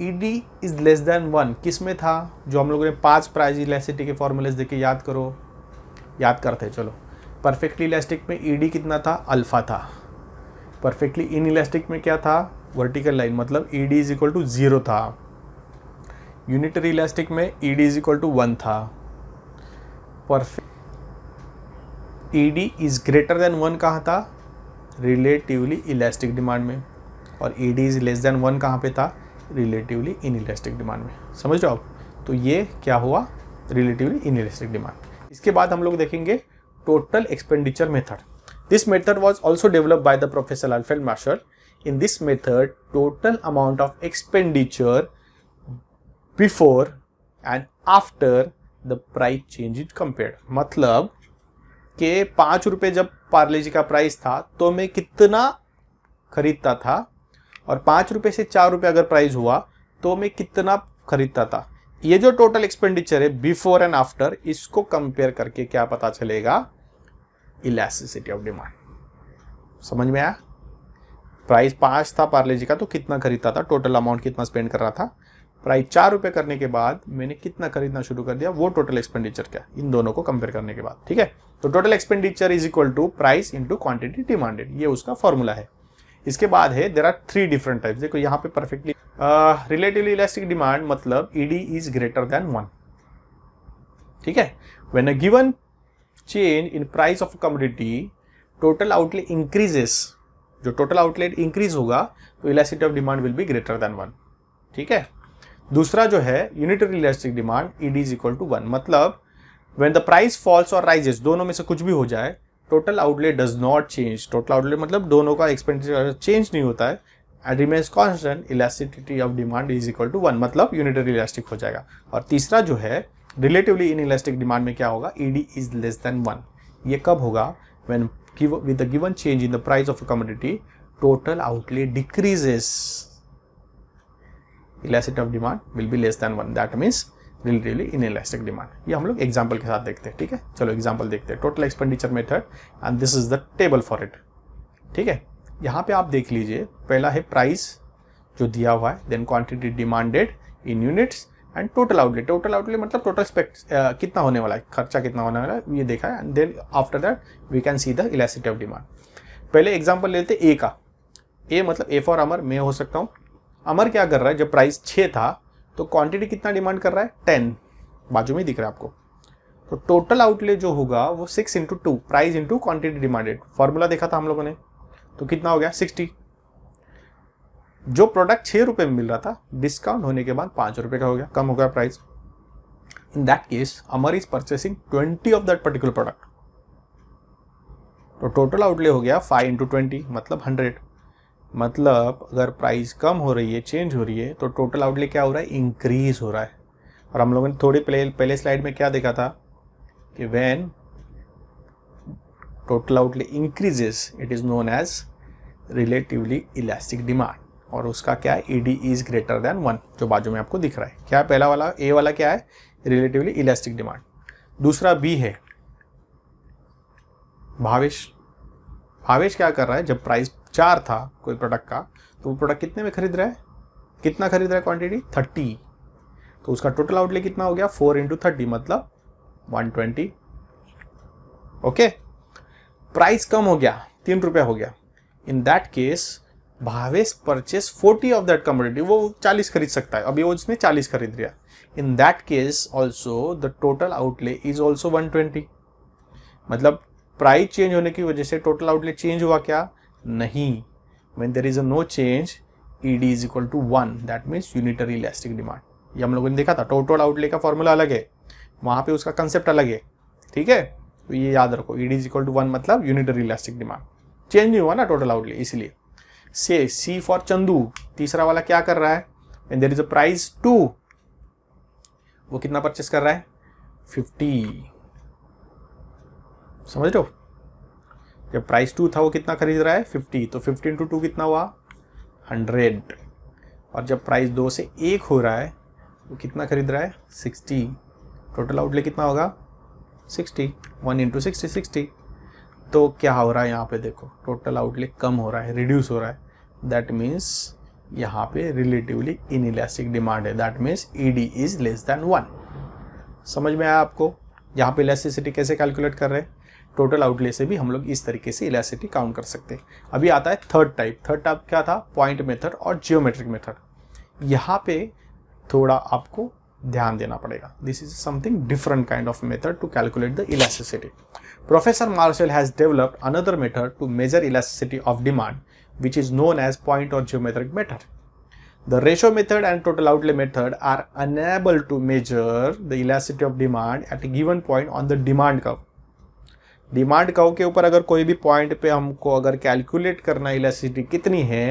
ED is less than 1 किस में था, जो हम लोगों ने 5 प्राइस इलास्टिसिटी के फॉर्मूलेस देके याद करो, याद करते हैं। चलो, परफेक्टली इलास्टिक में ईडी कितना था, अल्फा था। परफेक्टली इन इलास्टिक में क्या था, वर्टिकल लाइन, मतलब ईडी इज इक्वल टू 0 था। यूनिटरी इलास्टिक में ईडी इज इक्वल टू 1 था। Perfect ED is greater than 1 कहाँ था, रिलेटिवली इलास्टिक डिमांड में, और ईडी इज लेस देन 1 कहाँ पे था, रिलेटिवली इन इलास्टिक डिमांड में। समझ रहे हो आप, तो ये क्या हुआ, रिलेटिवली इन इलास्टिक डिमांड। इसके बाद हम लोग देखेंगे total expenditure method. This method was also developed by the professor Alfred Marshall. In this method total amount of expenditure before and after the price change is compared. मतलब कि 5 रुपये जब पार्ले जी का प्राइस था तो मैं कितना खरीदता था, और 5 रुपये से 4 रुपये अगर प्राइस हुआ तो मैं कितना खरीदता था। ये जो टोटल एक्सपेंडिचर है बिफोर एंड आफ्टर, इसको कंपेयर करके क्या पता चलेगा, इलास्टिसिटी ऑफ डिमांड। समझ में आया, प्राइस 5 था पार्ले जी का तो कितना खरीदता था, टोटल अमाउंट कितना स्पेंड कर रहा था। प्राइस 4 रुपये करने के बाद मैंने कितना खरीदना शुरू कर दिया, वो टोटल एक्सपेंडिचर क्या, इन दोनों को कंपेयर करने के बाद। ठीक है, तो total expenditure is equal to price into quantity demanded, ये उसका फॉर्मूला है। इसके बाद है देयर आर 3 डिफरेंट टाइप्स। देखो यहाँ पे परफेक्टली रिलेटिवली इलास्टिक डिमांड, मतलब ईडी इज ग्रेटर देन 1। ठीक है, when a given change in price of commodity total outlay increases, जो टोटल आउटलेट इंक्रीज होगा तो elasticity of demand will be greater than 1। ठीक है, दूसरा जो है unitary elastic demand, ED is equal to 1, मतलब व्हेन द प्राइस फॉल्स और राइजेस, दोनों में से कुछ भी हो जाए, total outlet does not change. Total outlet मतलब दोनों का एक्सपेंडिचर चेंज नहीं होता है, and remains constant, elasticity of demand is equal to 1, मतलब यूनिटरी इलास्टिक हो जाएगा। और तीसरा जो है रिलेटिवली इन इलास्टिक डिमांड में क्या होगा, ईडी इज लेस देन 1। ये कब होगा, when with the given change in the price of a commodity, total outlay decreases, elasticity of demand will be less than 1, that means relatively inelastic demand। ये हम लोग example के साथ देखते हैं, ठीक है। चलो एग्जाम्पल देखते हैं, total expenditure method and this is the table for it, ठीक है। यहाँ पे आप देख लीजिए, पहला है प्राइस जो दिया हुआ है, then quantity demanded in units and total outlay. Total outlay मतलब टोटल कितना होने वाला है, खर्चा कितना होने वाला है, ये देखा है। And then after that we can see the elasticity of demand. पहले एग्जांपल लेते ए का। ए मतलब ए फॉर अमर, मैं हो सकता हूँ। अमर क्या कर रहा है, जब प्राइस 6 था तो क्वांटिटी कितना डिमांड कर रहा है, 10, बाजू में दिख रहा है आपको। तो टोटल आउटले जो होगा वो 6 × 2, price into quantity demanded, formula देखा था हम लोगों ने, तो कितना हो गया 60। जो प्रोडक्ट 6 रुपए में मिल रहा था, डिस्काउंट होने के बाद 5 रुपए का हो गया, कम हो गया price. In that case Amar is purchasing 20 of that particular product, तो टोटल आउटले हो गया 5 × 20 मतलब 100। मतलब अगर प्राइस कम हो रही है, चेंज हो रही है, तो टोटल आउटले क्या हो रहा है, इंक्रीज हो रहा है। और हम लोगों ने थोड़ी पहले स्लाइड में क्या देखा था कि when total outlay increases it is known as relatively elastic demand, और उसका क्या है, ईडी इज ग्रेटर देन 1, जो बाजू में आपको दिख रहा है। क्या पहला वाला ए वाला क्या है, रिलेटिवली इलास्टिक डिमांड। दूसरा बी है भावेश। भावेश क्या कर रहा है, जब प्राइस 4 था कोई प्रोडक्ट का, तो वो प्रोडक्ट कितने में खरीद रहा है, कितना खरीद रहा है, क्वांटिटी 30, तो उसका टोटल आउटले कितना हो गया, 4 × 30 मतलब 120। ओके, प्राइस कम हो गया, 3 रुपया हो गया। इन that case Bhavesh purchase 40 of that commodity, वो 40 खरीद सकता है, अभी वो उसने 40 खरीद लिया। इन that case also the total outlay is also 120। मतलब प्राइस चेंज होने की वजह से टोटल आउटले चेंज हुआ क्या, नहीं। When there is a no change, ED is equal to 1, that means unitary elastic demand. ये हम लोगों ने देखा था, टोटल आउटले का फॉर्मूला अलग है, वहां पे उसका कंसेप्ट अलग है, ठीक है। तो ये याद रखो, ईडी इज इक्वल टू 1 मतलब यूनिटरी इलास्टिक डिमांड, चेंज नहीं हुआ ना टोटल आउटले, इसलिए। से सी फॉर चंदू, तीसरा वाला क्या कर रहा है, when there is a price 2, वो कितना परचेस कर रहा है, 50। समझ लो, जब प्राइस 2 था वो कितना खरीद रहा है, 50, तो 50 × 2 कितना हुआ, 100। और जब प्राइस 2 से 1 हो रहा है, वो कितना खरीद रहा है, 60। टोटल आउटले कितना होगा, 60, 1 × 60 60। तो क्या हो रहा है यहाँ पे देखो, टोटल आउटले कम हो रहा है, रिड्यूस हो रहा है, दैट मीन्स यहाँ पे रिलेटिवली इनइलास्टिक डिमांड है, that means ED is less than 1। समझ में आया आपको, यहाँ पे इलास्टिसिटी कैसे कैलकुलेट कर रहे हैं, टोटल आउटले से भी हम लोग इस तरीके से इलास्टिसिटी काउंट कर सकते हैं। अभी आता है थर्ड टाइप क्या था, पॉइंट मेथड और जियोमेट्रिक मेथड। यहाँ पे थोड़ा आपको ध्यान देना पड़ेगा, this is something different kind of method to calculate the elasticity. Professor Marshall has developed another method to measure elasticity of demand, which is known as point or geometric method. The ratio method and total outlay method are unable to measure the elasticity of demand at a given point on the demand curve. Demand curve के ऊपर अगर कोई भी point पे हमको अगर calculate करना elasticity कितनी है,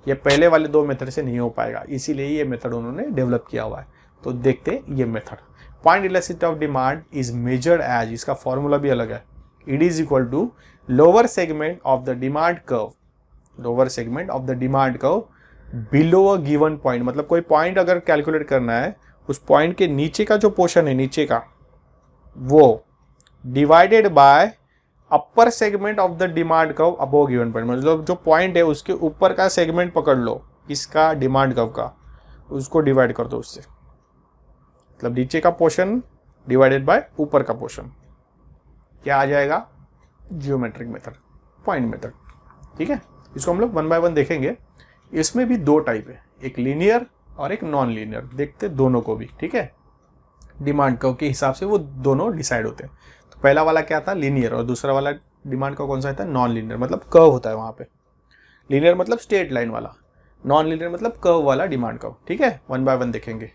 ये पहले वाले 2 मेथड से नहीं हो पाएगा, इसीलिए ये मेथड उन्होंने डेवलप किया हुआ है। तो देखते ये method, point elasticity of demand is measured as, इसका फॉर्मूला भी अलग है, Ed is equal to lower segment of the demand curve, lower segment of the demand curve below a given point. मतलब कोई पॉइंट अगर कैलकुलेट करना है, उस पॉइंट के नीचे का जो पोर्शन है, नीचे का, वो divided by upper segment of the demand curve above given point. मतलब जो पॉइंट है उसके ऊपर का सेगमेंट पकड़ लो, इसका डिमांड कर्व का, उसको डिवाइड कर दो उससे, मतलब नीचे का पोर्शन डिवाइडेड बाय ऊपर का पोर्शन, क्या आ जाएगा, जियोमेट्रिक मेथड, पॉइंट मेथड, ठीक है। इसको हम लोग 1 बाय 1 देखेंगे। इसमें भी 2 टाइप है, एक लीनियर और एक नॉन लीनियर, देखते दोनों को भी, ठीक है। डिमांड कर्व के हिसाब से वो दोनों डिसाइड होते हैं। तो पहला वाला क्या था, लीनियर, और दूसरा वाला डिमांड कर्व कौन सा था, नॉन लीनियर, मतलब कर्व होता है वहाँ पे। लीनियर मतलब स्ट्रेट लाइन वाला, नॉन लीनियर मतलब कर्व वाला डिमांड कर्व, ठीक है। 1 बाय 1 देखेंगे।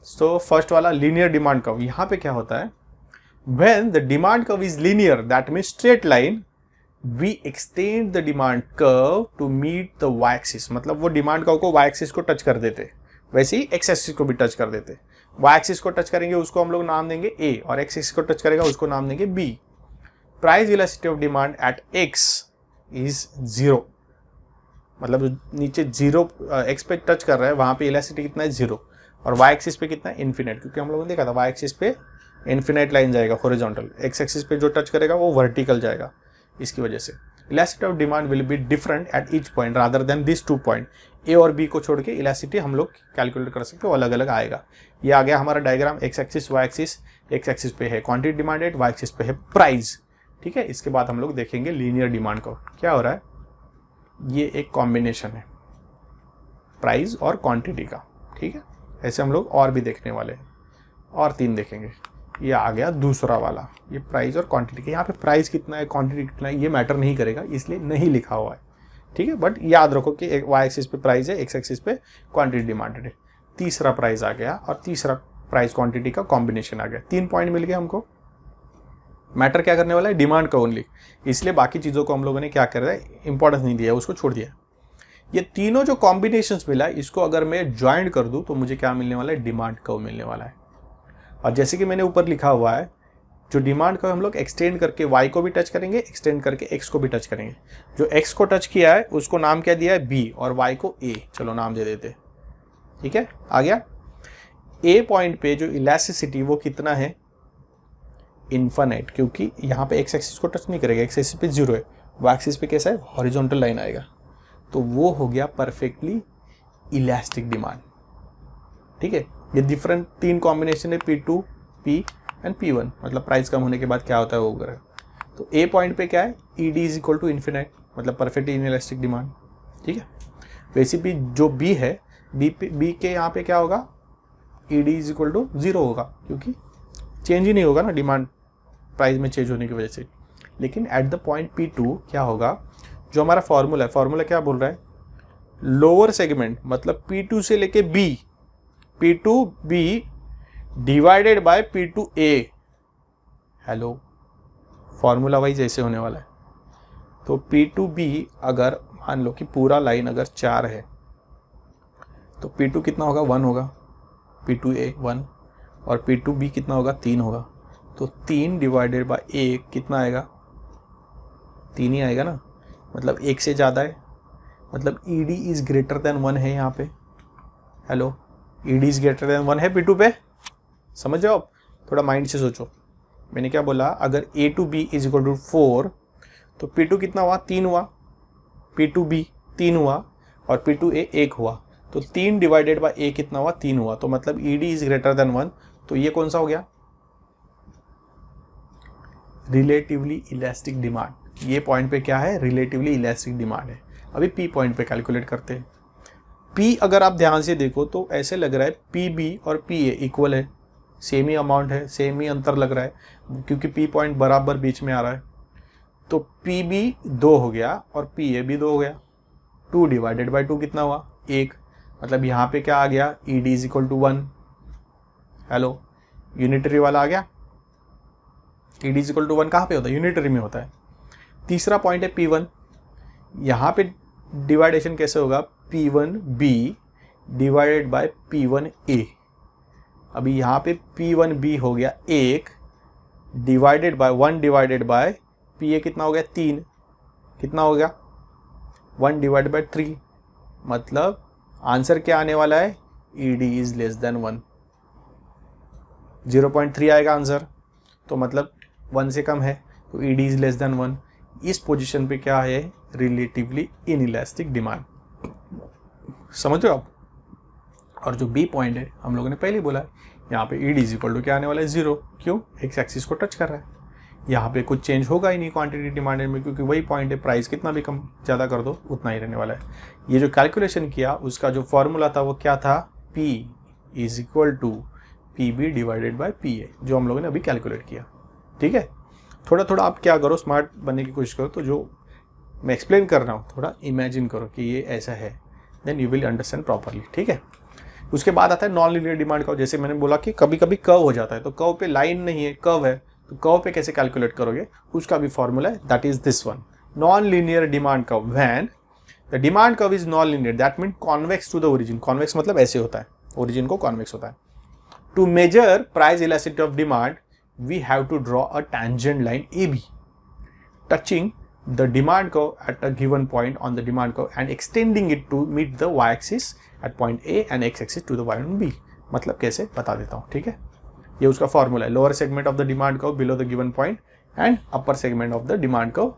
सो फर्स्ट वाला लीनियर डिमांड कर्व, यहाँ पे क्या होता है, when the demand curve is linear, that means straight line, we extend the demand curve to meet the y axis। मतलब वो डिमांड कर्व को y axis को टच कर देते, वैसे ही x axis को भी टच कर देते। वाई एक्सिस को टच करेंगे उसको हम लोग नाम देंगे ए, और एक्स एक्सिस को टच करेगा उसको नाम देंगे B. Price elasticity of demand at X is 0, मतलब नीचे 0 एक्स पे टच कर रहा है, वहां पे इलास्टिसिटी कितना है 0, और वाई एक्सिस पे कितना है इन्फिनिट, क्योंकि हम लोगों ने देखा था वाई एक्सिस पे इन्फिनिट लाइन जाएगा हॉरिजॉन्टल, एक्स एक्सिस पे जो टच करेगा वो वर्टिकल जाएगा। इसकी वजह से elasticity of demand will be different at each point rather than this 2 point. A और बी को छोड़ के इलास्टिसिटी हम लोग कैलकुलेट कर सकते हो, अलग अलग आएगा। ये आ गया हमारा diagram, X axis Y axis, X axis पे है क्वांटिटी डिमांडेड, वाई एक्सिस पे है प्राइस। ठीक है, इसके बाद हम लोग देखेंगे लीनियर डिमांड को क्या हो रहा है। ये एक कॉम्बिनेशन है प्राइस और क्वांटिटी का। ठीक है, ऐसे हम लोग और भी देखने वाले हैं, और 3 देखेंगे। ये आ गया दूसरा वाला, ये प्राइस और क्वांटिटी का। यहाँ पे प्राइस कितना है क्वांटिटी कितना है ये मैटर नहीं करेगा, इसलिए नहीं लिखा हुआ है। ठीक है, बट याद रखो कि वाई एक्सिस पे प्राइस है, एक्स एक्सिस पे क्वांटिटी डिमांडेड है। तीसरा प्राइस आ गया और तीसरा प्राइस क्वांटिटी का कॉम्बिनेशन आ गया। 3 पॉइंट मिल गए हमको। मैटर क्या करने वाला है, डिमांड का ओनली, इसलिए बाकी चीज़ों को हम लोगों ने क्या कर रहा है, इंपॉर्टेंस नहीं दिया, उसको छोड़ दिया। ये तीनों जो कॉम्बिनेशंस मिला, इसको अगर मैं ज्वाइंट कर दूं तो मुझे क्या मिलने वाला है, डिमांड कर्व मिलने वाला है। और जैसे कि मैंने ऊपर लिखा हुआ है, जो डिमांड कर्व हम लोग एक्सटेंड करके वाई को भी टच करेंगे, एक्सटेंड करके एक्स को भी टच करेंगे। जो एक्स को टच किया है उसको नाम क्या दिया है, बी, और वाई को ए, चलो नाम दे देते। ठीक है, आ गया। ए पॉइंट पे जो इलास्टिसिटी वो कितना है, इन्फिनिट, क्योंकि यहाँ पे एक्स एक्सिस को टच नहीं करेगा, एक्स एक्सिस पे 0 है, वाई एक्सिस पे कैसा है, हॉरिजॉन्टल लाइन आएगा, तो वो हो गया परफेक्टली इलास्टिक डिमांड। ठीक है, ये डिफरेंट 3 कॉम्बिनेशन है, P2, P एंड P1, मतलब प्राइस कम होने के बाद क्या होता है वो करेगा। तो ए पॉइंट पे क्या है, ED is equal to infinite, मतलब परफेक्टली इनइलास्टिक डिमांड। ठीक है, वैसे भी जो बी है, बी के यहाँ पे क्या होगा, ED इज इक्वल टू 0 होगा, क्योंकि चेंज ही नहीं होगा ना डिमांड प्राइस में चेंज होने की वजह से। लेकिन एट द पॉइंट P2 क्या होगा, जो हमारा फॉर्मूला है, फॉर्मूला क्या बोल रहा है, लोअर सेगमेंट मतलब P2 से लेके B, P2B divided by P2A। Hello, formula wise ऐसे होने वाला है। तो P2B अगर मान लो कि पूरा लाइन अगर 4 है तो P2 कितना होगा, 1 होगा, P2A 1, और P2B कितना होगा, 3 होगा। तो 3 डिवाइडेड बाय 1 कितना आएगा, 3 ही आएगा ना, मतलब 1 से ज़्यादा है, मतलब ED इज ग्रेटर देन 1 है यहाँ पे। Hello, ED is greater than 1 है P2 पे, समझ जाओ। आप थोड़ा माइंड से सोचो, मैंने क्या बोला, अगर A to B is equal to 4 तो P2 कितना हुआ, 3 हुआ, P2B 3 हुआ, और P2A 1 हुआ, तो 3 डिवाइडेड बाय A कितना हुआ, 3 हुआ, तो मतलब ED इज ग्रेटर देन 1। तो ये कौन सा हो गया, रिलेटिवली इलास्टिक डिमांड। ये पॉइंट पे क्या है, रिलेटिवली इलास्टिक डिमांड है। अभी P पॉइंट पे कैलकुलेट करते हैं। P अगर आप ध्यान से देखो तो ऐसे लग रहा है PB और PA इक्वल है, सेम ही अमाउंट है, सेम ही अंतर लग रहा है, क्योंकि P पॉइंट बराबर बीच में आ रहा है। तो PB 2 हो गया और PA भी 2 हो गया। 2 डिवाइडेड बाई 2 कितना हुआ, 1, मतलब यहाँ पे क्या आ गया, ED is equal to 1। Hello, unitary वाला आ गया। ED इज इक्वल टू 1 कहाँ पे होता है, यूनिटरी में होता है। तीसरा पॉइंट है P1, यहाँ पे डिवाइडेशन कैसे होगा, P1B डिवाइडेड बाय P1A। अभी यहाँ पे P1B हो गया 1 divided by 1 divided by PA कितना हो गया, 3, कितना हो गया, 1 डिवाइडेड बाय 3, मतलब आंसर क्या आने वाला है, ED इज लेस देन 1, 0.3 आएगा आंसर। तो मतलब 1 से कम है, तो ED इज लेस देन 1। इस पोजीशन पे क्या है, रिलेटिवली इनइलास्टिक डिमांड, समझ रहे हो आप। और जो B पॉइंट है, हम लोगों ने पहले बोला है, यहाँ पे ED इज इक्वल टू क्या आने वाला है, 0, क्यों, एक्स एक्सिस को टच कर रहा है। यहाँ पे कुछ चेंज होगा ही नहीं क्वांटिटी डिमांडेड में, क्योंकि वही पॉइंट है, प्राइस कितना भी कम ज़्यादा कर दो उतना ही रहने वाला है। ये जो कैलकुलेशन किया उसका जो फॉर्मूला था वो क्या था, P is equal to PB divided by PA, जो हम लोगों ने अभी कैलकुलेट किया। ठीक है, थोड़ा थोड़ा आप क्या करो, स्मार्ट बनने की कोशिश करो, तो जो मैं एक्सप्लेन कर रहा हूँ थोड़ा इमेजिन करो कि ये ऐसा है, then you will understand properly. ठीक है, उसके बाद आता है नॉन लीनियर डिमांड कर्व। जैसे मैंने बोला कि कभी कभी कर्व हो जाता है, तो कर्व पे लाइन नहीं है, कर्व है, तो कर्व पे कैसे कैलकुलेट करोगे, उसका भी फॉर्मूला है, that is this one, non linear demand curve. When the demand curve is non linear, that mean convex to the origin. Convex मतलब ऐसे होता है, ओरिजिन को कॉन्वेक्स होता है। To measure price elasticity of demand, we have to draw a tangent line AB touching the demand curve at a given point on the demand curve and extending it to meet the y-axis at point A and x-axis to the point B. मतलब कैसे बता देता हूँ, ठीक है। ये उसका formula है, lower segment of the demand curve below the given point and upper segment of the demand curve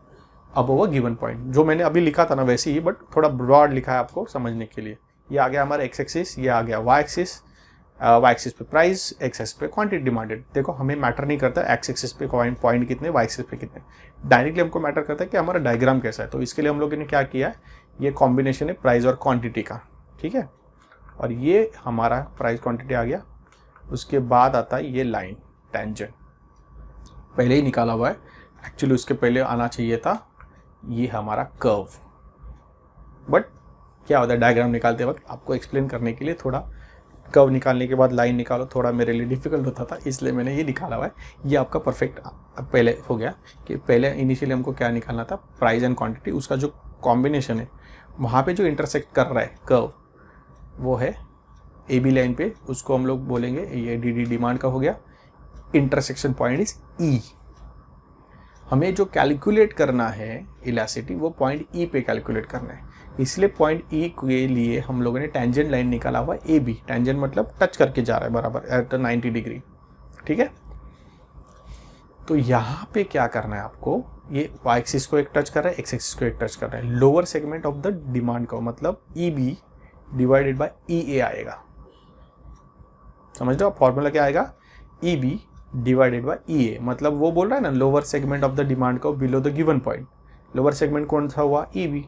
above a given point. जो मैंने अभी लिखा था ना वैसे ही, बट थोड़ा ब्रॉड लिखा है आपको समझने के लिए। ये आ गया हमारा एक्स एक्सिस, ये आ गया वाई एक्सिस, वाई एक्सिस पे प्राइस, एक्स एक्सिस पे क्वांटिटी डिमांडेड। देखो हमें मैटर नहीं करता एक्स एक्सिस पे पॉइंट कितने, वाई एक्सिस पे कितने, डायरेक्टली हमको मैटर करता है कि हमारा डायग्राम कैसा है। तो इसके लिए हम लोगों ने क्या किया है, ये कॉम्बिनेशन है प्राइस और क्वांटिटी का, ठीक है। और ये हमारा प्राइस क्वांटिटी आ गया। उसके बाद आता है ये लाइन टेंजेंट, पहले ही निकाला हुआ है, एक्चुअली उसके पहले आना चाहिए था ये हमारा कर्व। बट क्या होता है डायग्राम निकालते वक्त आपको एक्सप्लेन करने के लिए थोड़ा कर्व निकालने के बाद लाइन निकालो, थोड़ा मेरे लिए डिफिकल्ट होता था, इसलिए मैंने ये निकाला हुआ है। ये आपका परफेक्ट पहले हो गया कि पहले इनिशियली हमको क्या निकालना था, प्राइस एंड क्वांटिटी, उसका जो कॉम्बिनेशन है वहाँ पे जो इंटरसेक्ट कर रहा है कर्व वो है ए बी लाइन पे, उसको हम लोग बोलेंगे ये डी डी डिमांड का हो गया। इंटरसेक्शन पॉइंट इज ई। हमें जो कैलकुलेट करना है इलास्टिसिटी वो पॉइंट ई पे कैलकुलेट करना है, इसलिए पॉइंट ई के लिए हम लोगों ने टेंजेंट लाइन निकाला हुआ ए बी। टेंजेंट मतलब टच करके जा रहा है बराबर एट 90 डिग्री, ठीक है। तो यहाँ पे क्या करना है आपको, ये वाई एक्सिस को एक टच कर रहा है, एक्स एक्सिस को एक टच कर रहा है। Lower segment of the demand का मतलब E B divided by E A आएगा। समझ लो फॉर्मूला क्या आएगा, E B divided by E A. मतलब वो बोल रहा है ना lower segment of the demand curve below the given point. Lower segment कौन सा हुआ, E B.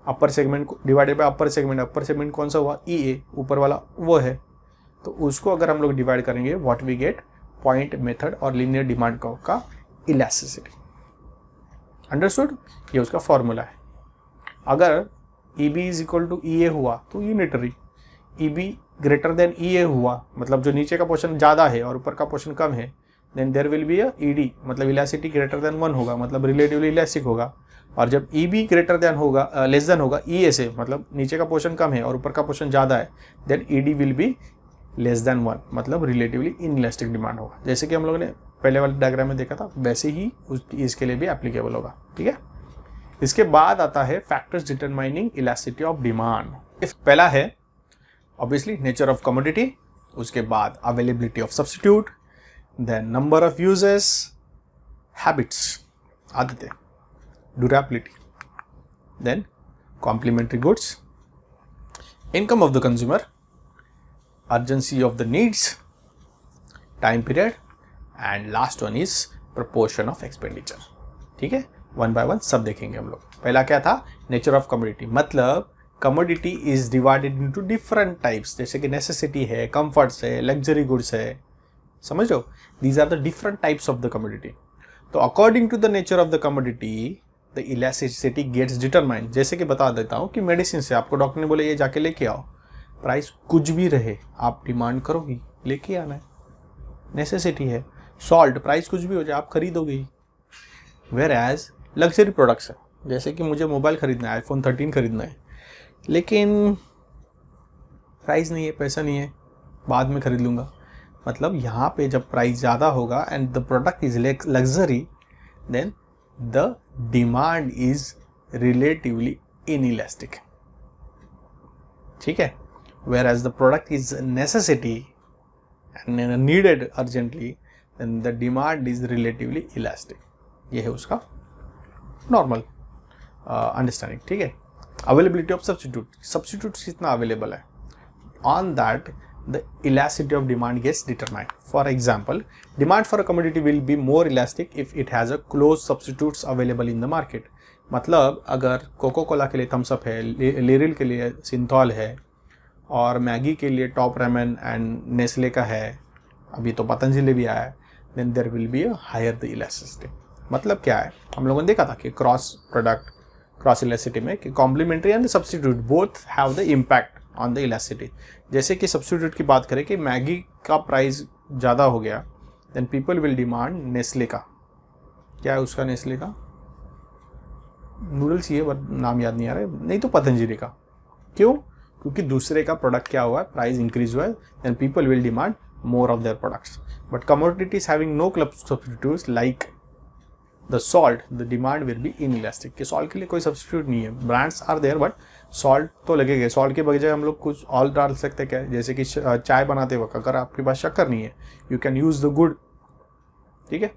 Upper segment divided by upper segment कौन सा हुआ, ई ए, ऊपर वाला वो है। तो उसको अगर हम लोग डिवाइड करेंगे what we get, point method और लीनियर डिमांड कर्व का इलास्टिसिटी। अंडरस्टूड, ये उसका फॉर्मूला है। अगर E B is equal to E A हुआ तो unitary, E B greater than E A हुआ मतलब जो नीचे का पोर्शन ज़्यादा है और ऊपर का पोर्शन कम है, then there will be a E D मतलब इलास्टिसिटी ग्रेटर देन 1 होगा, मतलब रिलेटिवली इलास्टिक होगा। और जब ई बी ग्रेटर देन होगा लेस देन होगा ई ए से, मतलब नीचे का पोर्शन कम है और ऊपर का पोर्शन ज़्यादा है, then E D will be less than 1 मतलब रिलेटिवली इनइलास्टिक डिमांड होगा। जैसे कि हम लोगों ने पहले वाले डायग्राम में देखा था वैसे ही इसके लिए भी एप्लीकेबल होगा, ठीक है। इसके बाद आता है factors determining elasticity of demand. If पहला है ऑब्वियसली नेचर ऑफ कमोडिटी, उसके बाद availability of substitute, then number of uses, habits आदतें, durability, then complementary goods, income of the consumer, urgency of the needs, time period and last one is proportion of expenditure, ठीक है। One by one सब देखेंगे हम लोग। पहला क्या था, नेचर ऑफ कमोडिटी, मतलब commodity is divided into different types, जैसे कि नेसेसिटी है, कंफर्ट्स है, लग्जरी गुड्स है, समझ लो, these are the different types of the commodity. तो according to the nature of the commodity the elasticity gets determined. जैसे कि बता देता हूँ कि मेडिसिन से आपको डॉक्टर ने बोले ये जाके लेके आओ, प्राइस कुछ भी रहे आप डिमांड करोगी, लेके आना है, नेसेसिटी है। सॉल्ट प्राइस कुछ भी हो जाए आप खरीदोगे। वेयर एज लग्जरी प्रोडक्ट्स है, जैसे कि मुझे मोबाइल खरीदना है, आईफोन 13 खरीदना है, लेकिन प्राइस नहीं है, पैसा नहीं है, बाद में खरीद लूँगा। मतलब यहाँ पे जब प्राइस ज़्यादा होगा and the product is luxury, then the demand is relatively inelastic, ठीक है। Whereas the product is necessity and needed urgently, then the demand is relatively elastic. ये है उसका नॉर्मल अंडरस्टैंडिंग, ठीक है। अवेलेबिलिटी ऑफ सब्स्टिट्यूट कितना available है, on that the elasticity of demand gets determined. For example, demand for a commodity will be more elastic if it has a close substitutes available in the market. मतलब अगर cocoa Cola के लिए Thums Up है, लिरिल के लिए Cinthol है और Maggi के लिए टॉप रेमन एंड नेस्ले का है, अभी तो पतंजलि भी आया है, then there will be a higher the elasticity. मतलब क्या है, हम लोगों ने देखा था कि क्रॉस इलास्टिसिटी में कि complementary and substitute both have the impact on the elasticity. जैसे कि सब्स्टिट्यूट की बात करें कि मैगी का प्राइस ज़्यादा हो गया, then people will demand Nestle का, क्या है उसका नेस्ले का नूडल्स, ये नाम याद नहीं आ रहा है, नहीं तो पतंजलि का। क्यों? क्योंकि दूसरे का प्रोडक्ट क्या हुआ है, प्राइस इंक्रीज हुआ है, then people will demand more of their products. But commodities having no substitutes like the salt, the demand will be inelastic. कि salt के लिए कोई substitute नहीं है. Brands are there but salt तो लगेगा. Salt के बजाय हम लोग कुछ और डाल सकते हैं क्या, जैसे कि चाय बनाते वक्त अगर आपके पास शक्कर नहीं है, you can use the गुड़, ठीक है,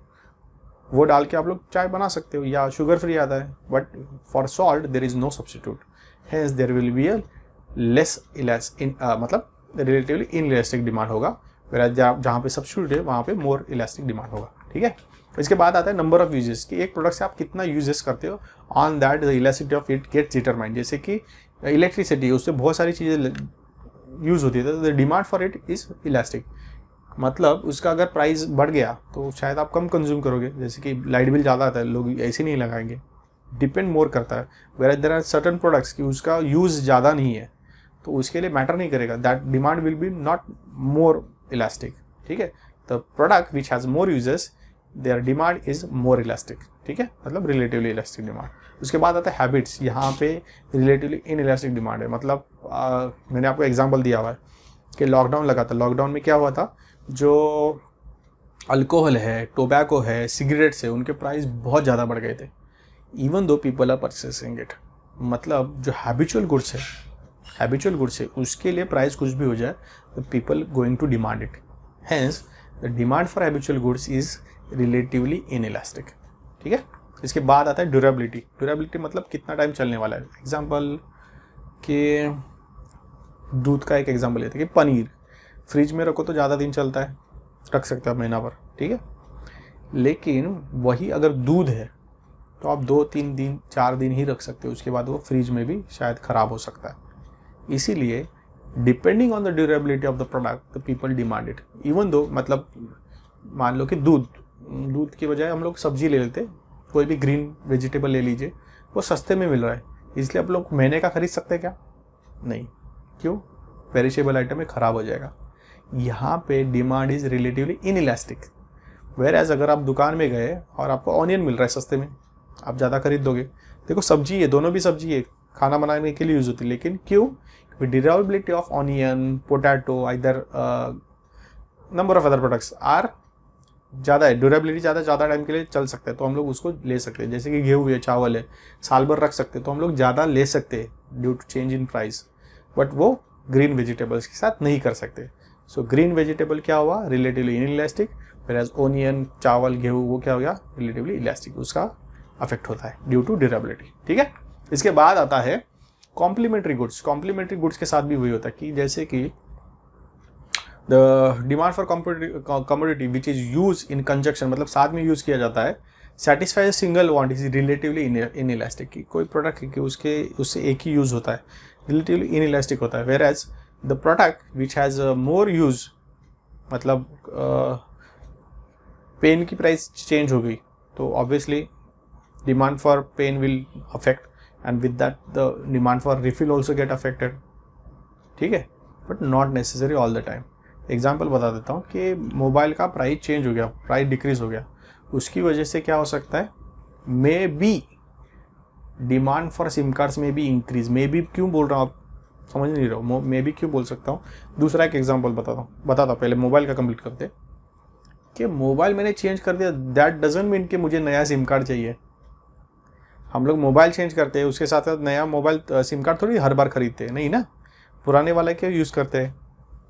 वो डाल के आप लोग चाय बना सकते हो, या शुगर फ्री आता है. But for salt there is no substitute, hence there will be a less मतलब रिलेटिवली इनइलास्टिक डिमांड होगा. फिर जहाँ पे सब्सटीट्यूट है वहाँ पे मोर इलास्टिक डिमांड होगा. ठीक है. इसके बाद आता है नंबर ऑफ यूजेस, कि एक प्रोडक्ट से आप कितना यूजेस करते हो. On that the elasticity of it gets determined. जैसे कि इलेक्ट्रिसिटी, उससे बहुत सारी चीज़ें यूज़ होती है, तो the demand for it is elastic. मतलब उसका अगर प्राइस बढ़ गया तो शायद आप कम कंज्यूम करोगे. जैसे कि लाइट बिल ज़्यादा आता है, लोग ऐसे नहीं लगाएंगे. डिपेंड मोर करता है. Where there are certain products कि उसका यूज़ ज़्यादा नहीं है तो उसके लिए मैटर नहीं करेगा. That demand will B not more elastic. ठीक है. The product which has more uses their demand is more elastic. ठीक है, मतलब रिलेटिवली इलास्टिक डिमांड. उसके बाद आता है हैबिट्स. यहाँ पे रिलेटिवली इन इलास्टिक डिमांड है. मतलब मैंने आपको एग्जाम्पल दिया हुआ है कि लॉकडाउन लगा था. लॉकडाउन में क्या हुआ था, जो अल्कोहल है, टोबैको है, सिगरेट्स है, उनके प्राइस बहुत ज़्यादा बढ़ गए थे. Even though people are purchasing it. मतलब जो हैबिचुअल गुड्स है उसके लिए प्राइस कुछ भी हो जाए तो people going to demand it. Hence the demand for habitual goods is relatively inelastic. ठीक है. इसके बाद आता है ड्यूरेबिलिटी. ड्यूरेबिलिटी मतलब कितना टाइम चलने वाला है. एग्जाम्पल कि दूध का एक एग्जाम्पल लेते हैं कि पनीर फ्रिज में रखो तो ज़्यादा दिन चलता है, रख सकते हो आप महीना भर. ठीक है. लेकिन वही अगर दूध है तो आप 2-3 दिन 4 दिन ही रख सकते हो, उसके बाद वो फ्रिज में भी शायद ख़राब हो सकता है. इसीलिए depending on the durability of the product the people demand it. Even though, मतलब मान लो कि दूध की बजाय हम लोग सब्जी ले लेते, कोई भी ग्रीन वेजिटेबल ले लीजिए, वो सस्ते में मिल रहा है, इसलिए आप लोग महीने का खरीद सकते हैं क्या? नहीं. क्यों? पेरिशेबल आइटम में ख़राब हो जाएगा. यहाँ पे demand is relatively inelastic. Whereas अगर आप दुकान में गए और आपको ऑनियन मिल रहा है सस्ते में, आप ज़्यादा खरीद दोगे. देखो सब्जी है, दोनों भी सब्जी है, खाना बनाने के लिए यूज़ होती है, लेकिन क्यों? Durability of onion, potato, either number of other products are ज़्यादा है. ड्यूरेबिलिटी ज़्यादा टाइम के लिए चल सकते हैं तो हम लोग उसको ले सकते हैं. जैसे कि गेहूँ है, चावल है, साल भर रख सकते हैं तो हम लोग ज़्यादा ले सकते हैं due to change in price. But वो ग्रीन वेजिटेबल्स के साथ नहीं कर सकते. सो ग्रीन वेजिटेबल क्या हुआ? Relatively inelastic. वेयरएज ओनियन, चावल, गेहूँ, वो क्या हो गया? Relatively elastic. उसका अफेक्ट होता है ड्यू टू ड्यूरेबिलिटी. ठीक है. इसके बाद आता है कॉम्प्लीमेंट्री गुड्स. कॉम्प्लीमेंट्री गुड्स के साथ भी वही होता है कि जैसे कि the demand for commodity which is use in conjunction, मतलब साथ में यूज किया जाता है, satisfy single want is relatively inelastic. की कोई प्रोडक्ट है कि उससे एक ही यूज होता है, रिलेटिवली इनइलास्टिक होता है. Whereas the product which has more use, मतलब पेन की प्राइस चेंज हो गई तो obviously demand for pen will affect, and with that the demand for refill also get affected. ठीक है. But not necessary all the time. Example बता देता हूँ कि मोबाइल का प्राइस चेंज हो गया, प्राइस डिक्रीज हो गया, उसकी वजह से क्या हो सकता है? May be demand for SIM cards में भी इंक्रीज. मे बी क्यों बोल रहा हूँ, आप समझ नहीं रहे हो. मे बी क्यों बोल सकता हूँ. दूसरा एक एग्जाम्पल बताता हूँ. पहले मोबाइल का कंप्लीट करते कि मोबाइल मैंने चेंज कर दिया, दैट डजंट मीन कि मुझे नया सिम कार्ड चाहिए. हम लोग मोबाइल चेंज करते हैं, उसके साथ साथ नया मोबाइल सिम कार्ड थोड़ी हर बार खरीदते हैं, नहीं ना. पुराने वाले के यूज़ करते हैं.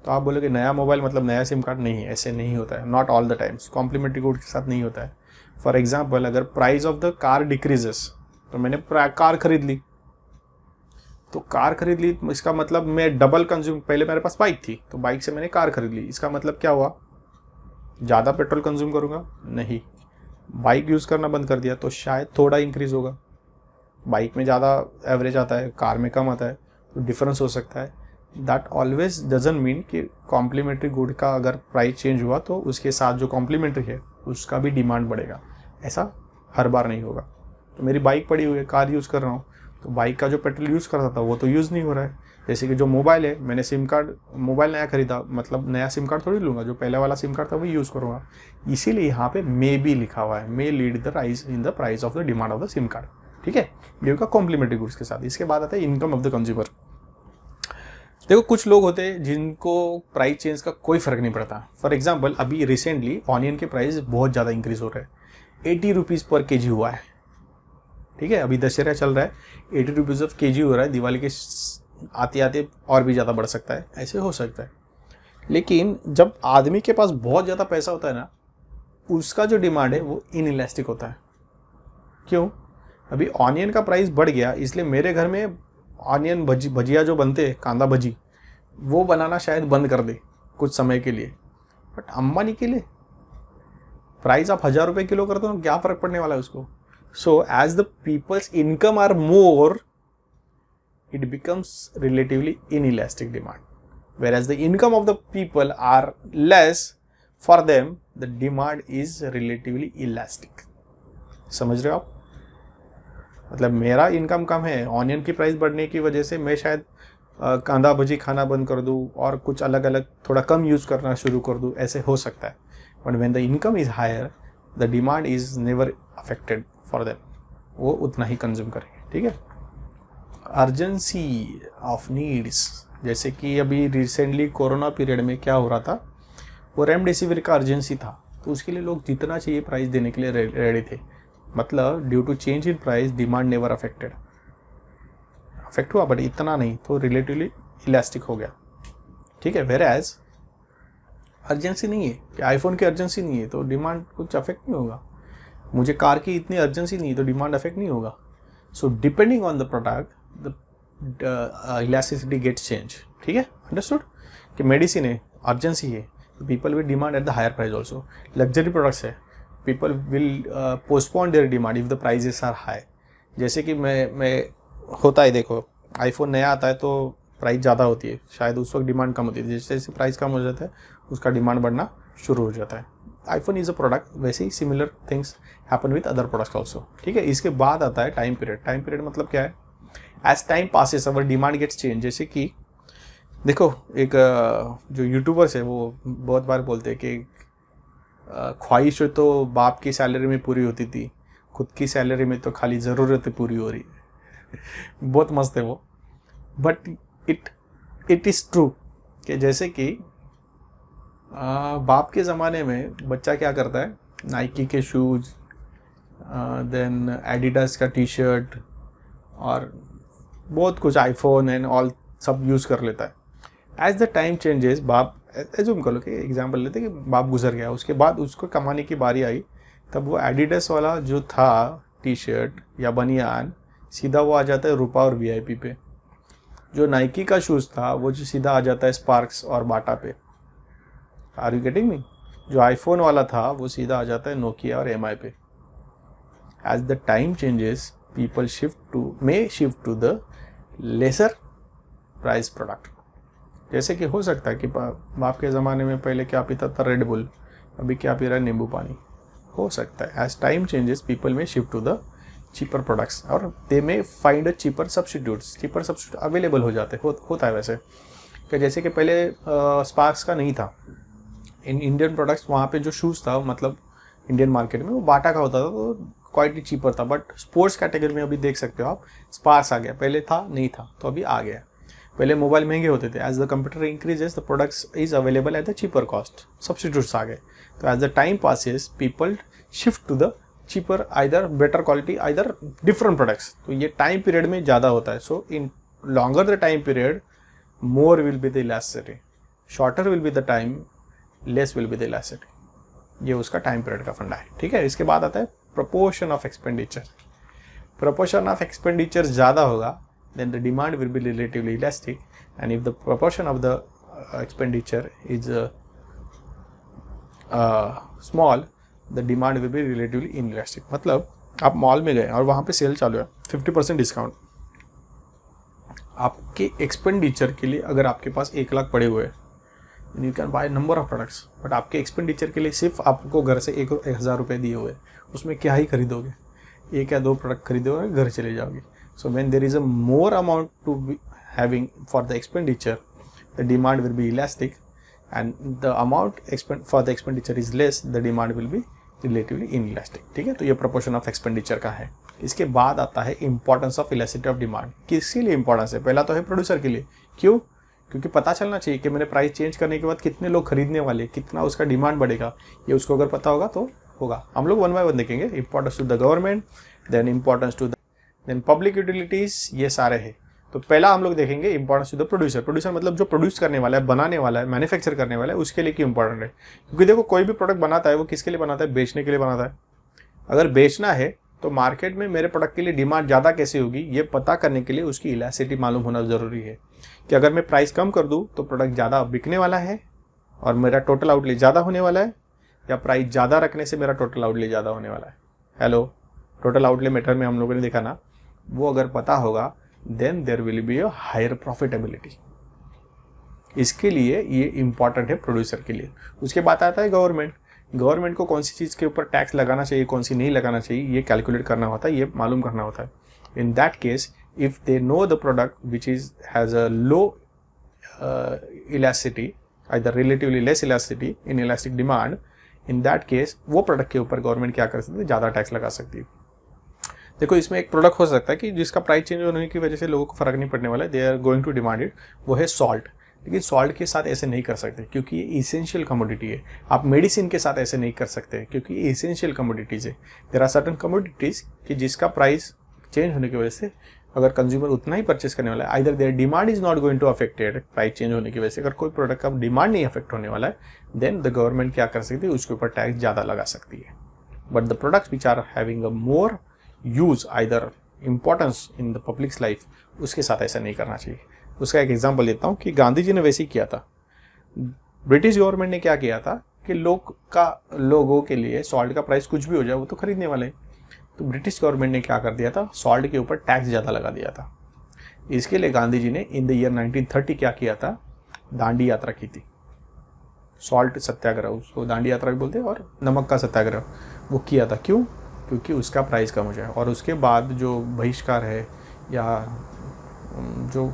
तो आप बोलोगे नया मोबाइल मतलब नया सिम कार्ड. नहीं, ऐसे नहीं होता है. Not all the times. Complementary good के साथ नहीं होता है. फॉर एग्जाम्पल अगर price of the car decreases, तो मैंने कार खरीद ली, इसका मतलब मैं डबल कंज्यूम. पहले मेरे पास बाइक थी तो बाइक से मैंने कार खरीद ली, इसका मतलब क्या हुआ? ज़्यादा पेट्रोल कंज्यूम करूँगा? नहीं. बाइक यूज़ करना बंद कर दिया तो शायद थोड़ा इंक्रीज़ होगा. बाइक में ज़्यादा एवरेज आता है, कार में कम आता है, तो डिफरेंस हो सकता है. दैट ऑलवेज डजंट मीन कि कॉम्प्लीमेंट्री गुड का अगर प्राइस चेंज हुआ तो उसके साथ जो कॉम्प्लीमेंट्री है उसका भी डिमांड बढ़ेगा. ऐसा हर बार नहीं होगा. तो मेरी बाइक पड़ी हुई है, कार यूज़ कर रहा हूँ, तो बाइक का जो पेट्रोल यूज़ करता था वो तो यूज़ नहीं हो रहा है. जैसे कि जो मोबाइल है, मैंने मोबाइल नया खरीदा, मतलब नया सिम कार्ड थोड़ी लूँगा, जो पहले वाला सिम कार्ड था वही यूज़ करूँगा. इसीलिए यहाँ पे मे बी लिखा हुआ है, may lead the rise in the price of the demand of the SIM card. ठीक है. ये होगा कॉम्प्लीमेंट्री गुड्स के साथ. इसके बाद आता है इनकम ऑफ द कंज्यूमर. देखो कुछ लोग होते हैं जिनको प्राइस चेंज का कोई फ़र्क नहीं पड़ता। फॉर एग्जांपल अभी रिसेंटली ऑनियन के प्राइस बहुत ज़्यादा इंक्रीज़ हो रहे हैं, 80 रुपीज़ पर केजी हुआ है। ठीक है, अभी दशहरा चल रहा है, 80 रुपीज़ ऑफ केजी हो रहा है। दिवाली के आते आते और भी ज़्यादा बढ़ सकता है, ऐसे हो सकता है। लेकिन जब आदमी के पास बहुत ज़्यादा पैसा होता है ना, उसका जो डिमांड है वो इनइलास्टिक होता है। क्यों? अभी ऑनियन का प्राइस बढ़ गया, इसलिए मेरे घर में ऑनियन भजिया जो बनते हैं, कांदा भजी, वो बनाना शायद बंद कर दे कुछ समय के लिए। बट अंबानी के लिए प्राइस आप 1000 रुपये किलो कर दो, क्या फ़र्क पड़ने वाला है उसको। So as the peoples income are more, it becomes relatively inelastic demand, whereas the income of the people are less, for them the demand is relatively elastic. समझ रहे हो आप? मतलब मेरा इनकम कम है, ऑनियन की प्राइस बढ़ने की वजह से मैं शायद कांदा भजी खाना बंद कर दूँ और कुछ अलग अलग थोड़ा कम यूज़ करना शुरू कर दूँ, ऐसे हो सकता है। But when the income is higher, the demand is never affected for them, वो उतना ही कंज्यूम करेंगे। ठीक है, अर्जेंसी ऑफ नीड्स, जैसे कि अभी रिसेंटली कोरोना पीरियड में क्या हो रहा था, वो रेमडेसिविर का अर्जेंसी था, तो उसके लिए लोग जितना चाहिए प्राइस देने के लिए रेडी थे। मतलब due to change in price demand never affected, affect हुआ बट इतना नहीं, तो रिलेटिवली इलास्टिक हो गया। ठीक है, वेयर एज अर्जेंसी नहीं है कि आईफोन की अर्जेंसी नहीं है तो डिमांड कुछ अफेक्ट नहीं होगा, मुझे कार की इतनी अर्जेंसी नहीं है तो डिमांड अफेक्ट नहीं होगा। So depending on the product the elasticity gets change. ठीक है, अंडरस्टूड कि मेडिसिन है, अर्जेंसी है, people will demand at the higher price also. Luxury products है, people will postpone their demand if the prices are high. जैसे कि मैं होता है, देखो आईफोन नया आता है तो प्राइस ज़्यादा होती है, शायद उस वक्त डिमांड कम होती है, जैसे जैसे प्राइस कम हो जाता है उसका डिमांड बढ़ना शुरू हो जाता है। आईफोन इज़ अ प्रोडक्ट, वैसे ही similar things happen with other products also. ठीक है, इसके बाद आता है टाइम पीरियड। टाइम पीरियड मतलब क्या है, एज टाइम पासिस अवर डिमांड गेट्स चेंज। जैसे कि देखो एक जो यूट्यूबर्स है वो बहुत बार बोलते हैं कि ख्वाहिश तो बाप की सैलरी में पूरी होती थी, खुद की सैलरी में तो खाली ज़रूरतें पूरी हो रही है। बहुत मस्त है वो, बट इट इज़ ट्रू कि जैसे कि बाप के ज़माने में बच्चा क्या करता है, नाइकी के शूज़, देन एडिडास का टी शर्ट और बहुत कुछ, आईफोन एंड ऑल सब यूज़ कर लेता है। एज द टाइम चेंजेस, बाप एज्यूम कर लो कि एग्जांपल लेते कि बाप गुजर गया, उसके बाद उसको कमाने की बारी आई, तब वो एडिडास वाला जो था टी शर्ट या बनियान, सीधा वो आ जाता है रूपा और वीआईपी पे। जो नाइकी का शूज़ था वो जो सीधा आ जाता है स्पार्क्स और बाटा पे। Are you getting me? जो आईफोन वाला था वो सीधा आ जाता है नोकिया और एमआई पे। As the time changes people may shift to the lesser price product. जैसे कि हो सकता है कि बाप के ज़माने में पहले क्या पीता था, रेड बुल, अभी क्या पी रहा है, नींबू पानी। हो सकता है एज टाइम चेंजेस पीपल में shift to the cheaper products और they may find a cheaper substitutes. Cheaper substitute available हो जाते होता है वैसे कि जैसे कि पहले स्पार्क्स का नहीं था इन इंडियन प्रोडक्ट्स, वहाँ पे जो शूज़ था मतलब इंडियन मार्केट में वो बाटा का होता था, तो क्वाइटली चीपर था। बट स्पोर्ट्स कैटेगरी में अभी देख सकते हो आप, स्पार्क्स आ गया, पहले था नहीं था तो अभी आ गया। पहले मोबाइल महंगे होते थे, as the computer increases the products is available at the cheaper cost, substitutes आ गए। तो as the time passes people shift to the cheaper, either better quality, either different products. तो ये टाइम पीरियड में ज़्यादा होता है। So in longer the time period more will be the elasticity, shorter will be the time less will be the elasticity. ये उसका time period का फंडा है। ठीक है, इसके बाद आता है proportion of expenditure. Proportion of expenditure ज़्यादा होगा then the demand will be relatively elastic, and if the proportion of the expenditure is small, the demand will be relatively inelastic. मतलब आप मॉल में गए और वहाँ पे सेल चालू है, 50% डिस्काउंट। आपके एक्सपेंडिचर के लिए अगर आपके पास 1 लाख पड़े हुए हैं, you can by number of products, but आपके एक्सपेंडिचर के लिए सिर्फ आपको घर से 1000 रुपये दिए हुए, उसमें क्या ही खरीदोगे, 1 या 2 प्रोडक्ट खरीदोगे और घर चले जाओगे। So when there is a more amount to be having for the expenditure, the demand will be elastic, and the amount for the expenditure is less, the demand will be relatively inelastic. ठीक है, तो ये proportion of expenditure का है। इसके बाद आता है importance of elasticity of demand। किसके लिए importance है? पहला तो है प्रोड्यूसर के लिए। क्यों? क्योंकि पता चलना चाहिए कि मैंने प्राइस चेंज करने के बाद कितने लोग खरीदने वाले, कितना उसका डिमांड बढ़ेगा, ये उसको अगर पता होगा तो होगा। हम लोग वन बाय वन देखेंगे। Importance to the government, then importance to the then public utilities, ये सारे हैं। तो पहला हम लोग देखेंगे importance to the producer. Producer मतलब जो प्रोड्यूस करने वाला है, बनाने वाला है, मैन्युफैक्चर करने वाला है, उसके लिए क्यों इंपॉर्टेंट है। क्योंकि देखो कोई भी प्रोडक्ट बनाता है वो किसके लिए बनाता है, बेचने के लिए बनाता है। अगर बेचना है तो मार्केट में मेरे प्रोडक्ट के लिए डिमांड ज़्यादा कैसे होगी, ये पता करने के लिए उसकी इलास्टिसिटी मालूम होना ज़रूरी है कि अगर मैं प्राइस कम कर दूँ तो प्रोडक्ट ज़्यादा बिकने वाला है और मेरा टोटल आउटले ज़्यादा होने वाला है, या प्राइस ज़्यादा रखने से मेरा टोटल आउटले ज़्यादा होने वाला है। हेलो, टोटल आउटले मेथड में हम लोगों ने देखा ना, वो अगर पता होगा then there will be a higher profitability. इसके लिए ये इंपॉर्टेंट है प्रोड्यूसर के लिए। उसके बाद आता है गवर्नमेंट। गवर्नमेंट को कौन सी चीज़ के ऊपर टैक्स लगाना चाहिए, कौन सी नहीं लगाना चाहिए, ये कैलकुलेट करना होता है, ये मालूम करना होता है। In that case if they know the product which is has a low elasticity, either relatively less elasticity in elastic demand, in that case वो प्रोडक्ट के ऊपर गवर्नमेंट क्या कर सकती है, ज़्यादा टैक्स लगा सकती है। देखो इसमें एक प्रोडक्ट हो सकता है कि जिसका प्राइस चेंज होने की वजह से लोगों को फर्क नहीं पड़ने वाला है, they are going to demand it, वो है सॉल्ट। लेकिन सॉल्ट के साथ ऐसे नहीं कर सकते क्योंकि ये इसेंशियल कमोडिटी है। आप मेडिसिन के साथ ऐसे नहीं कर सकते क्योंकि ये इसेंशियल कमोडिटीज़ है। देयर आर सर्टेन कमोडिटीज़ कि जिसका प्राइस चेंज होने की वजह से अगर कंज्यूमर उतना ही परचेस करने वाला है, either their demand is not going to affected, price change होने की वजह से अगर कोई प्रोडक्ट का डिमांड नहीं अफेक्ट होने वाला है, देन द गवर्नमेंट क्या कर सकती है, उसके ऊपर टैक्स ज़्यादा लगा सकती है। But the products which are having a more use either importance in the publics life, उसके साथ ऐसा नहीं करना चाहिए। उसका एक एग्जांपल देता हूँ कि गांधी जी ने वैसे ही किया था। ब्रिटिश गवर्नमेंट ने क्या किया था कि लोगों के लिए सॉल्ट का प्राइस कुछ भी हो जाए वो तो खरीदने वाले हैं, तो ब्रिटिश गवर्नमेंट ने क्या कर दिया था, सॉल्ट के ऊपर टैक्स ज़्यादा लगा दिया था। इसके लिए गांधी जी ने इन द ईयर 1930 क्या किया था, दांडी यात्रा की थी। सॉल्ट सत्याग्रह, उसको दांडी यात्रा भी बोलते हैं, और नमक का सत्याग्रह वो किया था। क्यों? क्योंकि उसका प्राइस कम हो जाए। और उसके बाद जो बहिष्कार है या जो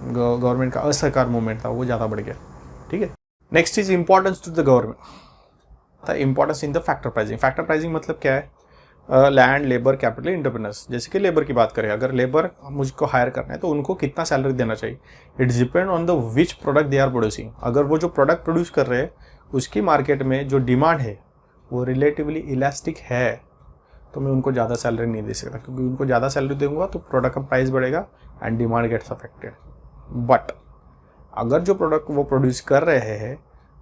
गवर्नमेंट का असहकार मूवमेंट था वो ज़्यादा बढ़ गया। ठीक है। Next is importance to the government, importance in the factor pricing. Factor pricing मतलब क्या है, लैंड, लेबर, कैपिटल, एंटरप्रेन्योर्स। जैसे कि लेबर की बात करें, अगर लेबर मुझको हायर करना है तो उनको कितना सैलरी देना चाहिए, it's depend on the which product they are producing. अगर वो जो प्रोडक्ट प्रोड्यूस कर रहे हैं उसकी मार्केट में जो डिमांड है वो रिलेटिवली इलास्टिक है तो मैं उनको ज़्यादा सैलरी नहीं दे सकता, क्योंकि उनको ज़्यादा सैलरी दूंगा तो प्रोडक्ट का प्राइस बढ़ेगा and demand gets affected. But अगर जो प्रोडक्ट वो प्रोड्यूस कर रहे हैं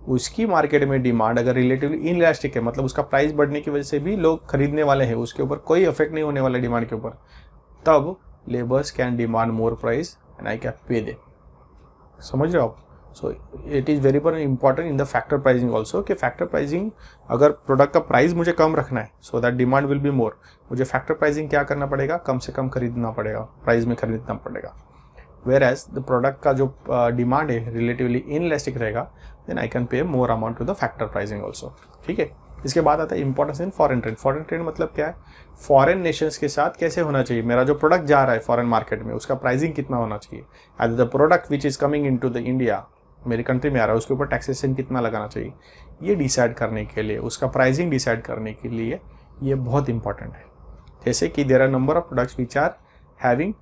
उसकी मार्केट में डिमांड अगर रिलेटिवली इनइलास्टिक है, मतलब उसका प्राइस बढ़ने की वजह से भी लोग खरीदने वाले हैं, उसके ऊपर कोई इफेक्ट नहीं होने वाला डिमांड के ऊपर, तब labours can demand more price and I can pay them. समझ रहे हो आप? So it is very important in the factor pricing also कि फैक्टर प्राइसिंग, अगर प्रोडक्ट का प्राइस मुझे कम रखना है so that demand will be more, मुझे फैक्टर प्राइसिंग क्या करना पड़ेगा, कम से कम खरीदना पड़ेगा, प्राइस में खरीदना पड़ेगा। वेयर एज द प्रोडक्ट का जो डिमांड है रिलेटिवली इनइलास्टिक रहेगा, then I can pay more amount to the factor pricing also. ठीक है। इसके बाद आता है importance in foreign trade. Foreign trade मतलब क्या है, फॉरेन नेशंस के साथ कैसे होना चाहिए, मेरा जो प्रोडक्ट जा रहा है फॉरेन मार्केट में उसका प्राइसिंग कितना होना चाहिए, as the product which is coming into the India, मेरी कंट्री में आ रहा है, उसके ऊपर टैक्सेशन कितना लगाना चाहिए, ये डिसाइड करने के लिए, उसका प्राइसिंग डिसाइड करने के लिए ये बहुत इंपॉर्टेंट है। जैसे कि there are number of products which are having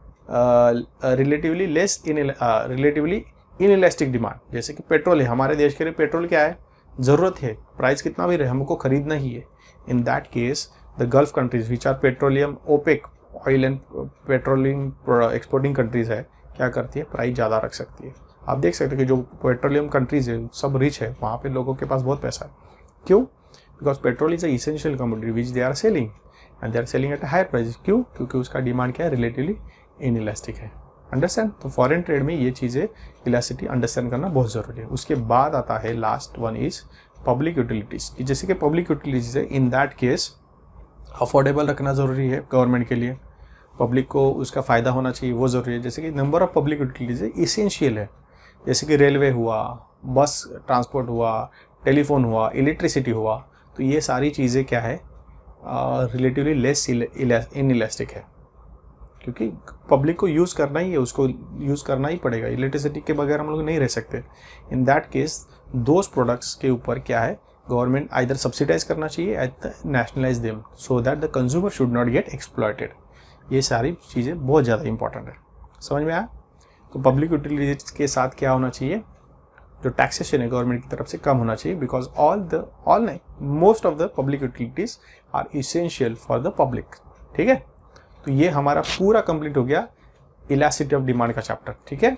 relatively inelastic demand. जैसे कि पेट्रोल है, हमारे देश के लिए पेट्रोल क्या है, ज़रूरत है, प्राइस कितना भी रहे हमको खरीदना ही है। In that case the Gulf countries which are petroleum OPEC oil and petroleum exporting countries है, क्या करती है, प्राइस ज़्यादा रख सकती है। आप देख सकते हैं कि जो पेट्रोलियम कंट्रीज है सब रिच है, वहाँ पे लोगों के पास बहुत पैसा है। क्यों? Because petrol is a essential commodity which they are selling and they are selling at a higher price. क्यों? क्योंकि उसका डिमांड क्या है, रिलेटिवली इनइलास्टिक है। अंडरस्टैंड? तो फॉरेन ट्रेड में ये चीज़ें इलास्टिसिटी अंडरस्टैंड करना बहुत ज़रूरी है। उसके बाद आता है last one is public utilities, कि जैसे कि पब्लिक यूटिलिटीज़ है, इन दैट केस अफोर्डेबल रखना ज़रूरी है गवर्नमेंट के लिए, पब्लिक को उसका फ़ायदा होना चाहिए वो ज़रूरी है। जैसे कि नंबर ऑफ पब्लिक यूटिलिटीज़ है इसेंशियल है, जैसे कि रेलवे हुआ, बस ट्रांसपोर्ट हुआ, टेलीफोन हुआ, इलेक्ट्रिसिटी हुआ, तो ये सारी चीज़ें क्या है, रिलेटिवली लेस इनइलास्टिक है, क्योंकि पब्लिक को यूज़ करना ही है, उसको यूज़ करना ही पड़ेगा, इलेक्ट्रिसिटी के बगैर हम लोग नहीं रह सकते। In that case those products के ऊपर क्या है, गवर्नमेंट आइदर सब्सिडाइज करना चाहिए at nationalise them so that the consumer should not get exploited. ये सारी चीज़ें बहुत ज़्यादा इंपॉर्टेंट है। समझ में आया? तो पब्लिक यूटिलिटीज के साथ क्या होना चाहिए, जो टैक्सेशन है गवर्नमेंट की तरफ से कम होना चाहिए, because most of the public utilities are essential for the public. ठीक है, तो ये हमारा पूरा कंप्लीट हो गया इलास्टिसिटी ऑफ डिमांड का चैप्टर। ठीक है,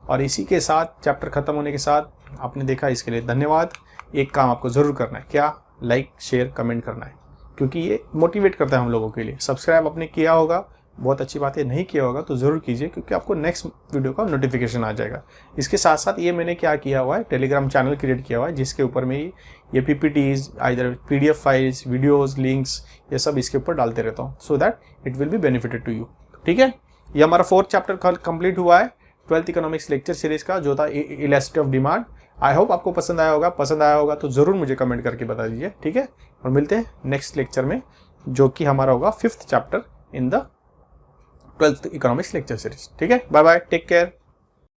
और इसी के साथ चैप्टर खत्म होने के साथ आपने देखा, इसके लिए धन्यवाद। एक काम आपको जरूर करना है, क्या, लाइक शेयर कमेंट करना है, क्योंकि ये मोटिवेट करता है हम लोगों के लिए। सब्सक्राइब आपने किया होगा, बहुत अच्छी बात है, नहीं किया होगा तो ज़रूर कीजिए, क्योंकि आपको नेक्स्ट वीडियो का नोटिफिकेशन आ जाएगा। इसके साथ साथ ये मैंने क्या किया हुआ है, टेलीग्राम चैनल क्रिएट किया हुआ है, जिसके ऊपर में ये PPTs, either PDF files, videos, links, ये सब इसके ऊपर डालते रहता हूँ, so that it will be benefited to you. ठीक है, ये हमारा 4th चैप्टर कंप्लीट हुआ है 12th इकोनॉमिक्स लेक्चर सीरीज का, जो था elasticity of demand. I hope आपको पसंद आया होगा तो ज़रूर मुझे कमेंट करके बता दीजिए। ठीक है, और मिलते हैं नेक्स्ट लेक्चर में, जो कि हमारा होगा 5th chapter in the 12th economics lecture series. ठीक है, बाय बाय, टेक केयर।